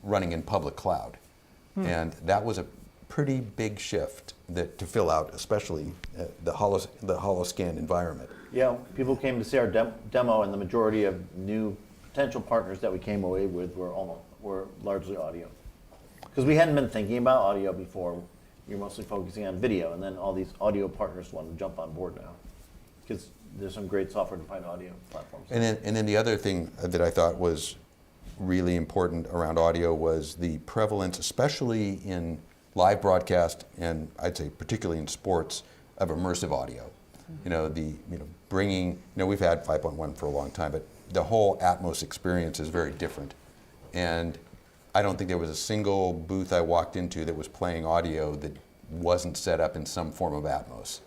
running in public cloud. And that was a pretty big shift to fill out, especially the Holoscan environment. Yeah, people came to see our demo, and the majority of new potential partners that we came away with were largely audio. Because we hadn't been thinking about audio before. You're mostly focusing on video, and then all these audio partners want to jump on board now. Because there's some great software-defined audio platforms. And then the other thing that I thought was really important around audio was the prevalence, especially in live broadcast, and I'd say particularly in sports, of immersive audio. Bringing, we've had 5.1 for a long time, but the whole Atmos experience is very different. And I don't think there was a single booth I walked into that was playing audio that wasn't set up in some form of Atmos.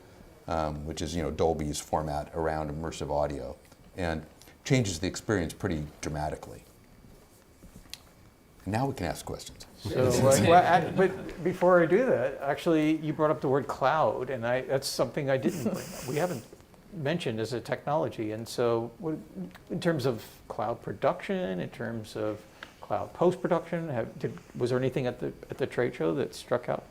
which is Dolby's format around immersive audio, and changes the experience pretty dramatically. And now we can ask questions. So, but before I do that, actually, you brought up the word cloud, and that's something I didn't bring up. We haven't mentioned as a technology. And so in terms of cloud production, in terms of cloud post-production, was there anything at the trade show that struck out?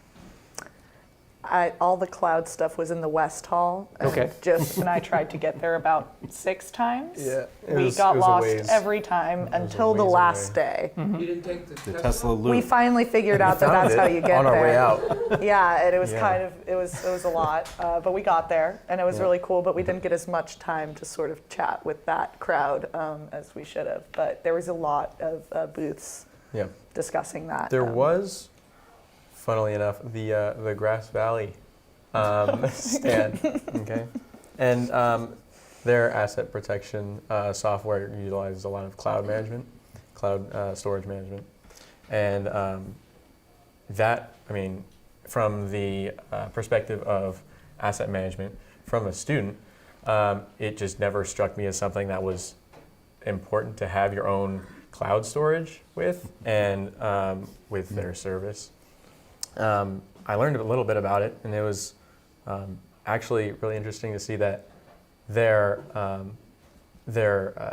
All the cloud stuff was in the West Hall. And Okay. Joseph and I tried to get there about 6 times. Yeah, We got lost every time until the last day. You didn't take the The Tesla? Tesla We Loop. finally figured out that that's how you get on there. our way out. Yeah, and it was Yeah. it was a lot, but we got there, and it was really cool. But we didn't get as much time to sort of chat with that crowd as we should have. But there was a lot of booths Yeah. discussing that. There was, funnily enough, the Grass Valley stand, okay? And their asset protection software utilizes a lot of cloud management, cloud storage management. And that, I mean, from the perspective of asset management, from a student, it just never struck me as something that was important to have your own cloud storage with and with their service. I learned a little bit about it, and it was actually really interesting to see that their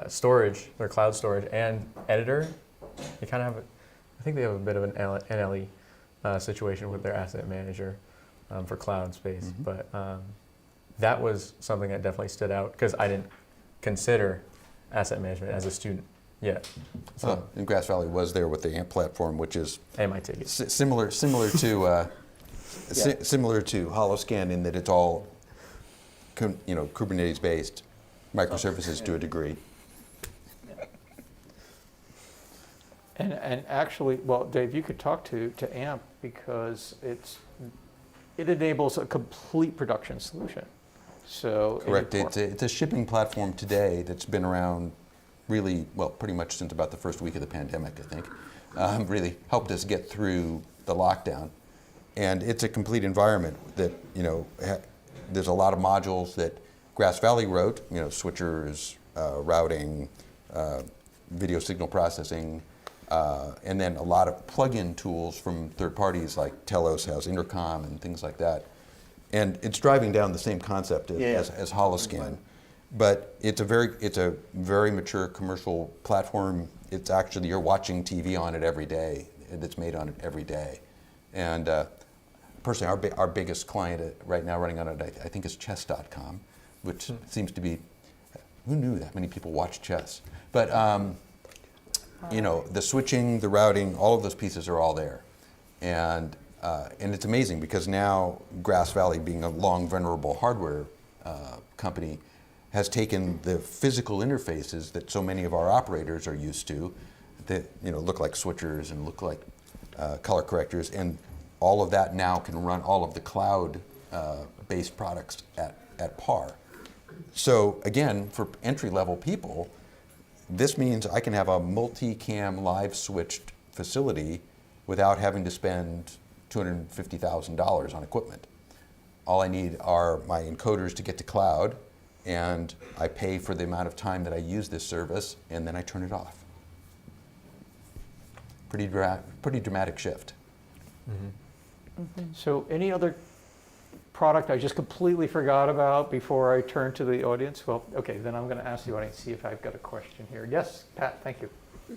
storage, their cloud storage and editor, they kind of have, I think they have a bit of an NLE situation with their asset manager for cloud space. Mm-hmm. But that was something that definitely stood out because I didn't consider asset management as a student yet. So, And Grass Valley was there with the AMP platform, which is and my ticket. similar to similar to Holoscan in that it's all Kubernetes based microservices to a degree. And actually, well, Dave, you could talk to AMP because it enables a complete production solution. So Correct. It's a shipping platform today that's been around really, well, pretty much since about the first week of the pandemic, I think. Really helped us get through the lockdown. And it's a complete environment that, there's a lot of modules that Grass Valley wrote, switchers, routing, video signal processing, and then a lot of plug-in tools from third parties like Telos has intercom and things like that. And it's driving down the same concept as Holoscan, but it's a very mature commercial platform. It's actually, you're watching TV on it every day. It's made on it every day. And personally, our biggest client right now running on it, I think, is chess.com, which seems to be, who knew that many people watch chess? But the switching, the routing, all of those pieces are all there. And it's amazing because now Grass Valley, being a long venerable hardware company, has taken the physical interfaces that so many of our operators are used to, that look like switchers and look like color correctors, and all of that now can run all of the cloud-based products at par. So again, for entry-level people, this means I can have a multi-cam live switched facility without having to spend $250,000 on equipment. All I need are my encoders to get to cloud, and I pay for the amount of time that I use this service, and then I turn it off. Pretty dramatic shift. Mm-hmm. Mm-hmm. So any other product I just completely forgot about before I turn to the audience? Well, okay, then I'm going to ask the audience, see if I've got a question here. Yes, Pat, thank you.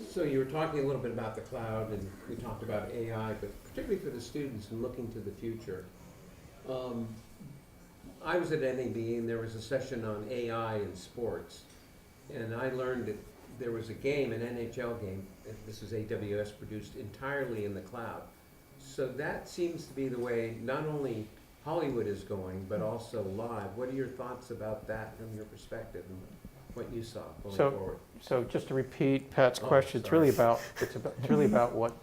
So you were talking a little bit about the cloud, and we talked about AI, but particularly for the students and looking to the future. I was at NAB, and there was a session on AI in sports, and I learned that there was a game, an NHL game, this is AWS produced entirely in the cloud. So that seems to be the way not only Hollywood is going, but also live. What are your thoughts about that from your perspective and what you saw going forward? So just to repeat Pat's question, it's sorry. really about what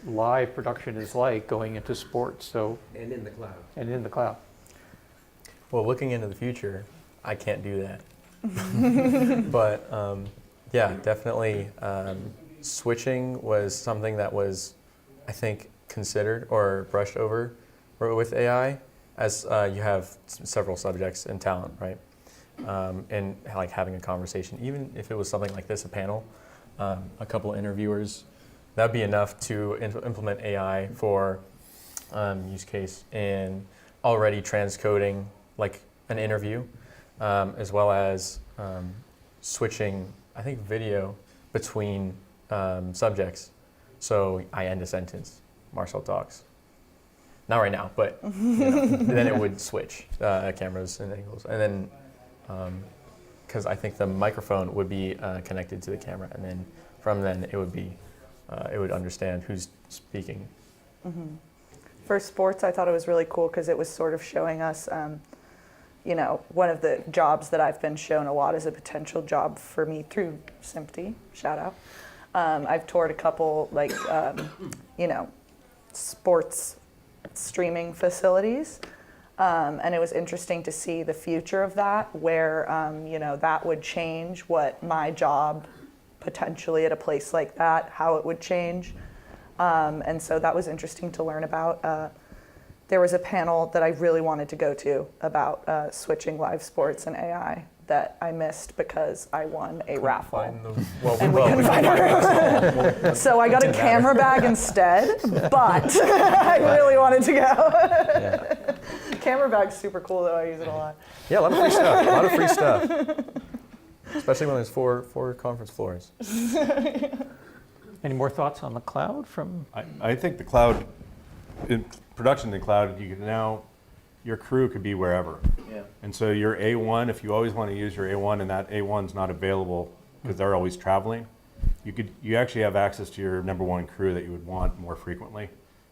live production is like going into sports. So And in the cloud. and in the cloud. Well, looking into the future, I can't do that. But yeah, definitely switching was something that was, I think, considered or brushed over with AI. as you have several subjects and talent, right? And like having a conversation, even if it was something like this, a panel, a couple of interviewers, that'd be enough to implement AI for use case in already transcoding like an interview, as well as switching, I think, video between subjects. So I end a sentence, Marcel talks. Not right now, but then it would switch cameras and angles. And then, because I think the microphone would be connected to the camera, and then from then it would be, it would understand who's speaking. Mm-hmm. For sports, I thought it was really cool because it was sort of showing us, one of the jobs that I've been shown a lot as a potential job for me through SMPTE, shout out. I've toured a couple, sports streaming facilities, and it was interesting to see the future of that, where, that would change what my job potentially at a place like that, how it would change. And so that was interesting to learn about. There was a panel that I really wanted to go to about switching live sports and AI that I missed because I won a raffle. And we couldn't find her. So I got a camera bag instead, but I really wanted to go. Camera bag's super cool though, I use it a lot. Yeah, a lot of free stuff. A lot of free stuff. Especially when there's four conference floors. Any more thoughts on the cloud from? I think the cloud, in production in the cloud, you can now, your crew could be wherever. Yeah. And so your A1, if you always want to use your A1 and that A1's not available because they're always traveling, you actually have access to your number one crew that you would want more frequently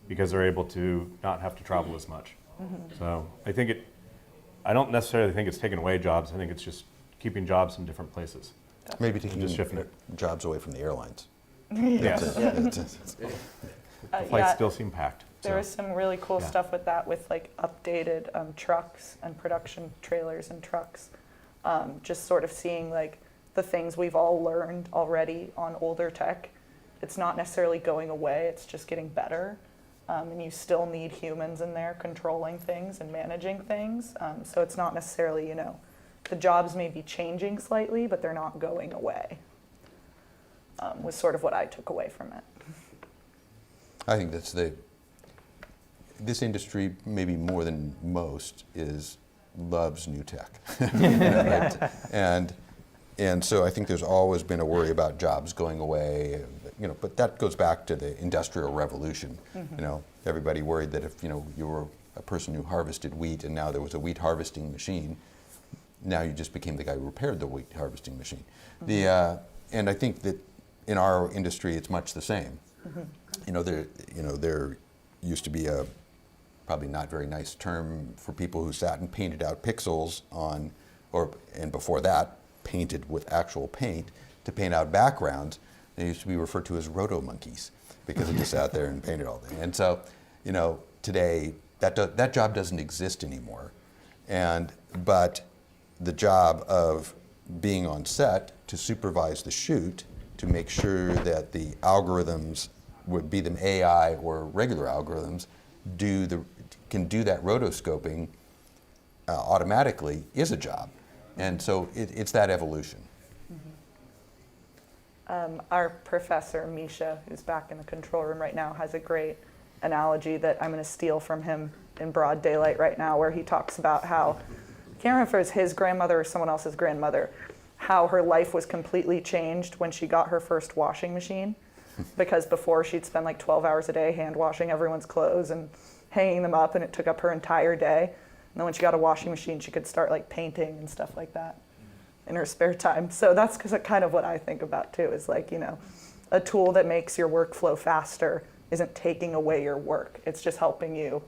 because they're able to not have to travel as much. Mm-hmm. So I don't necessarily think it's taking away jobs. I think it's just keeping jobs in different places. Maybe taking Just shifting it. jobs away from the airlines. Yes. That's The flights still seem packed. There so. was some really cool Yeah. stuff with that, with like updated trucks and production trailers and trucks. Just sort of seeing like the things we've all learned already on older tech. It's not necessarily going away, it's just getting better. And you still need humans in there controlling things and managing things. So it's not necessarily, the jobs may be changing slightly, but they're not going away. Was sort of what I took away from it. I think that's this industry, maybe more than most, loves new tech. And so I think there's always been a worry about jobs going away, but that goes back to the Industrial Revolution. Mm-hmm. Everybody worried that if, you were a person who harvested wheat and now there was a wheat harvesting machine, now you just became the guy who repaired the wheat harvesting machine. Mm-hmm. And I think that in our industry, it's much the same. Mm-hmm. There used to be a probably not very nice term for people who sat and painted out pixels and before that, painted with actual paint to paint out backgrounds. They used to be referred to as roto-monkeys because they just sat there and painted all day. And so, today that job doesn't exist anymore. But the job of being on set to supervise the shoot, to make sure that the algorithms, would be them AI or regular algorithms, can do that rotoscoping automatically is a job. And so it's that evolution. Mm-hmm. Our professor, Misha, who's back in the control room right now, has a great analogy that I'm going to steal from him in broad daylight right now, where he talks about how, I can't remember if it was his grandmother or someone else's grandmother, how her life was completely changed when she got her first washing machine. Because before she'd spend like 12 hours a day hand washing everyone's clothes and hanging them up, and it took up her entire day. And then when she got a washing machine, she could start like painting and stuff like that in her spare time. So that's kind of what I think about too, is like, a tool that makes your workflow faster isn't taking away your work. It's just helping you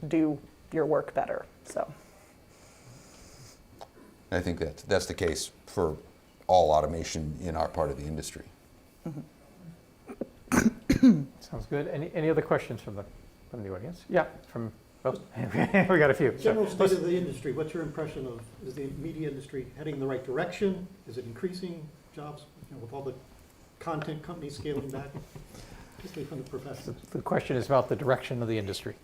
do your work better, so. I think that's the case for all automation in our part of the industry. Mm-hmm. Sounds good. Any other questions from the audience? Yeah, we got a few. General state of the industry, what's your impression of, is the media industry heading in the right direction? Is it increasing jobs, with all the content companies scaling back? Just from the professor. The question is about the direction of the industry.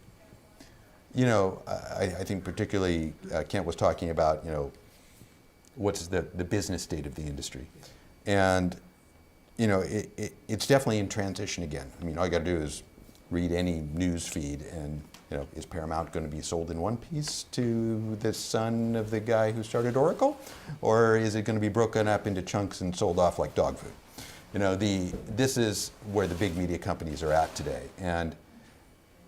I think particularly Kent was talking about, what's the business state of the industry. And, it's definitely in transition again. I mean, all you got to do is read any news feed and, is Paramount going to be sold in one piece to the son of the guy who started Oracle? Or is it going to be broken up into chunks and sold off like dog food? This is where the big media companies are at today. And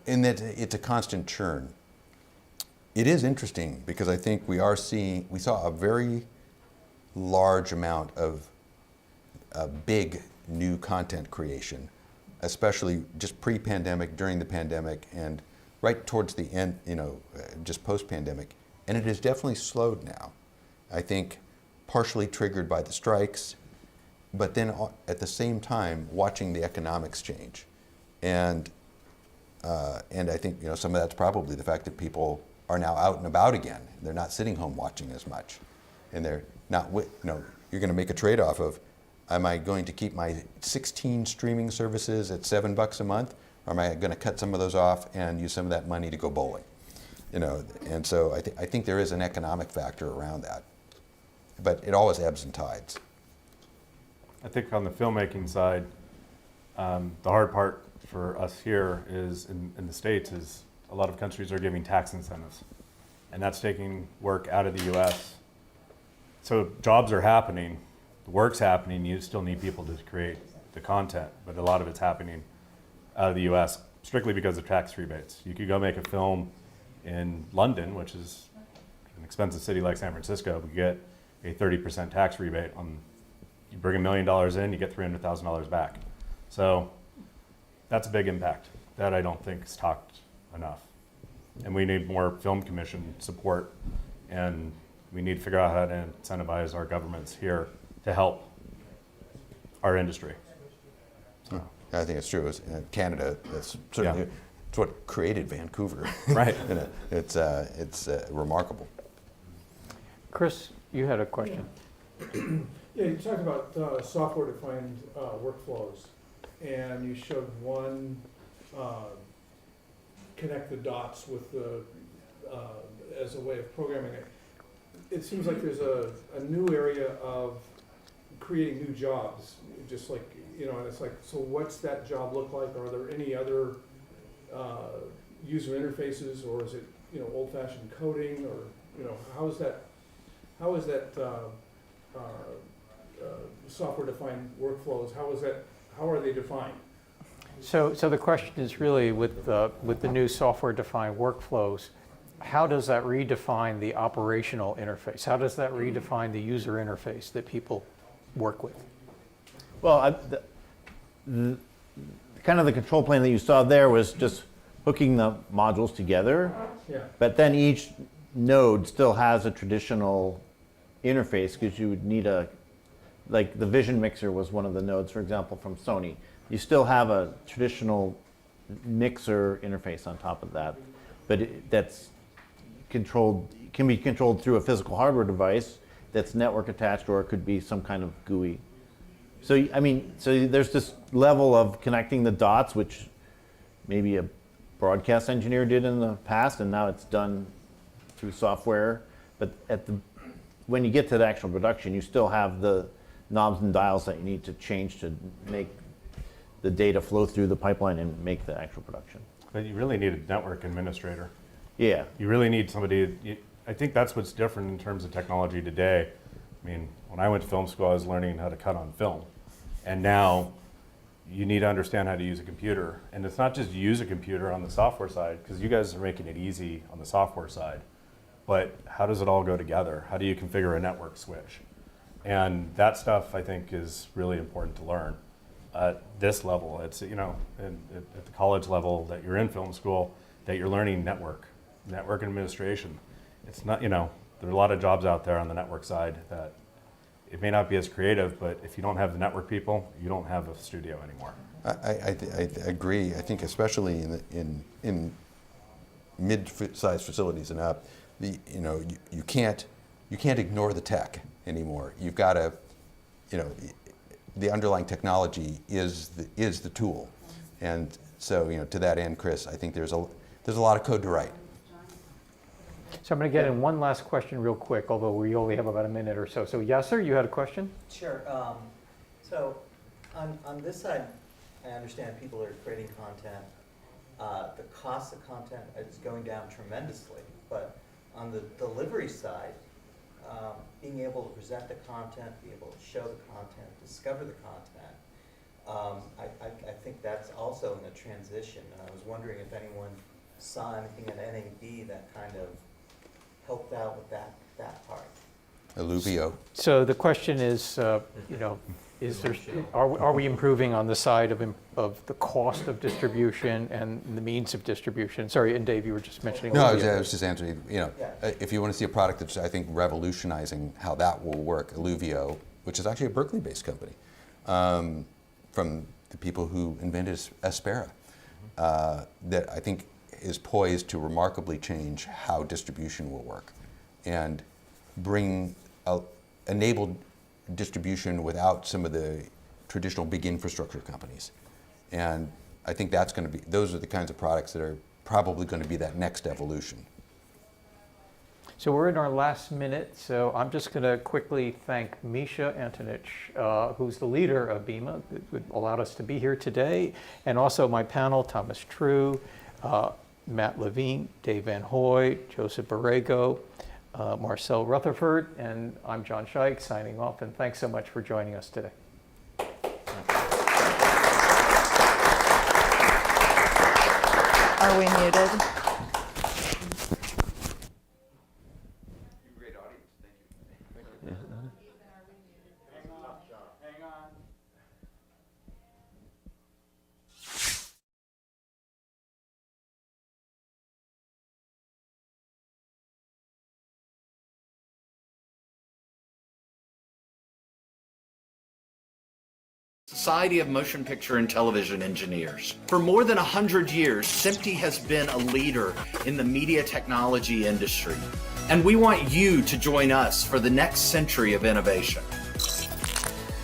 in that it's a constant churn. It is interesting because I think we saw a very large amount of big new content creation, especially just pre-pandemic, during the pandemic, and right towards the end, just post-pandemic. And it has definitely slowed now. I think partially triggered by the strikes, but then at the same time watching the economics change. And I think some of that's probably the fact that people are now out and about again. They're not sitting home watching as much, and they're not. You're going to make a trade-off of, am I going to keep my 16 streaming services at $7 a month, or am I going to cut some of those off and use some of that money to go bowling? And so I think there is an economic factor around that, but it always ebbs and tides. I think on the filmmaking side, the hard part for us here is in the States is a lot of countries are giving tax incentives, and that's taking work out of the U.S. So jobs are happening, the work's happening, you still need people to create the content, but a lot of it's happening out of the U.S. strictly because of tax rebates. You could go make a film in London, which is an expensive city like San Francisco, we get a 30% tax rebate on, you bring $1 million in, you get $300,000 back. So that's a big impact that I don't think is talked enough. And we need more film commission support, and we need to figure out how to incentivize our governments here to help our industry. So. I think it's true. In Canada, that's certainly it's what created Vancouver. Right. It's remarkable. Chris, you had a question. Yeah, you talked about software-defined workflows, and you showed one connect the dots with the as a way of programming it. It seems like there's a new area of creating new jobs, just like, and it's like, so what's that job look like? Are there any other user interfaces, or is it, old-fashioned coding, or, how is that software-defined workflows, how are they defined? So the question is really with the new software-defined workflows, how does that redefine the operational interface? How does that redefine the user interface that people work with? Well, the kind of the control plane that you saw there was just hooking the modules together. Yeah. But then each node still has a traditional interface, because you would need like the Vision Mixer was one of the nodes, for example, from Sony. You still have a traditional mixer interface on top of that, but that's can be controlled through a physical hardware device that's network attached, or it could be some kind of GUI. So there's this level of connecting the dots, which maybe a broadcast engineer did in the past, and now it's done through software. But when you get to the actual production, you still have the knobs and dials that you need to change to make the data flow through the pipeline and make the actual production. But you really need a network administrator. Yeah. You really need somebody, I think that's what's different in terms of technology today. I mean, when I went to film school, I was learning how to cut on film. And now you need to understand how to use a computer. And it's not just use a computer on the software side, because you guys are making it easy on the software side. But how does it all go together? How do you configure a network switch? And that stuff, I think, is really important to learn. At this level, it's, at the college level that you're in film school, that you're learning network administration. It's not, there are a lot of jobs out there on the network side that it may not be as creative, but if you don't have the network people, you don't have a studio anymore. I agree. I think especially in mid-sized facilities and up, you can't ignore the tech anymore. You've got to, the underlying technology is the tool, and so to that end, Chris, I think there's a lot of code to write, So I'm going to get in one last question real quick, although we only have about a minute or so. So Yasser, you had a question? Sure. So on this side, I understand people are creating content. The cost of content is going down tremendously. But on the delivery side, being able to present the content, be able to show the content, discover the content, I think that's also in a transition. And I was wondering if anyone saw anything at NAB that kind of helped out with that part. Alluvio. So the question is, are we improving on the side of the cost of distribution and the means of distribution? Sorry, and Dave, you were just mentioning. No, I Alluvio. was just answering, Yeah. if you want to see a product that's, I think, revolutionizing how that will work, Alluvio, which is actually a Berkeley-based company, from the people who invented Aspera, that I think is poised to remarkably change how distribution will work and bring enabled distribution without some of the traditional big infrastructure companies. And I think that's going to be, those are the kinds of products that are probably going to be that next evolution. So we're in our last minute, so I'm just going to quickly thank Misha Antonich, who's the leader of BEMA, that allowed us to be here today, and also my panel, Thomas True, Matt Lavine, Dave Van Hoy, Joseph Borrego, Marcelle Rutherford, and I'm John Scheich signing off, and thanks so much for joining us today. Are we muted? Society of Motion Picture and Television Engineers. For more than 100 years, SMPTE has been a leader in the media technology industry, and we want you to join us for the next century of innovation.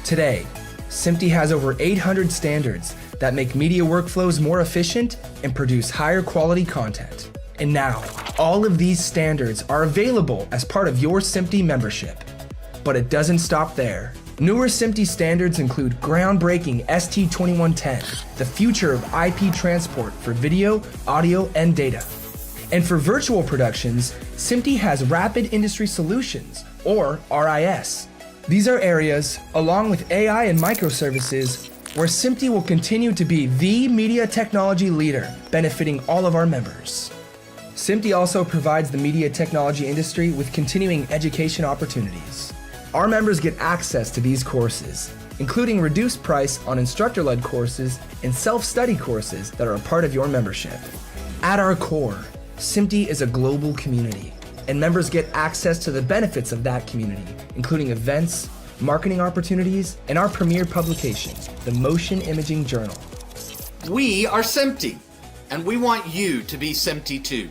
Today, SMPTE has over 800 standards that make media workflows more efficient and produce higher quality content. And now, all of these standards are available as part of your SMPTE membership. But it doesn't stop there. Newer SMPTE standards include groundbreaking ST2110, the future of IP transport for video, audio, and data. And for virtual productions, SMPTE has Rapid Industry Solutions, or RIS. These are areas, along with AI and microservices, where SMPTE will continue to be the media technology leader, benefiting all of our members. SMPTE also provides the media technology industry with continuing education opportunities. Our members get access to these courses, including reduced price on instructor-led courses and self-study courses that are a part of your membership. At our core, SMPTE is a global community, and members get access to the benefits of that community, including events, marketing opportunities, and our premier publication, the Motion Imaging Journal. We are SMPTE, and we want you to be SMPTE too.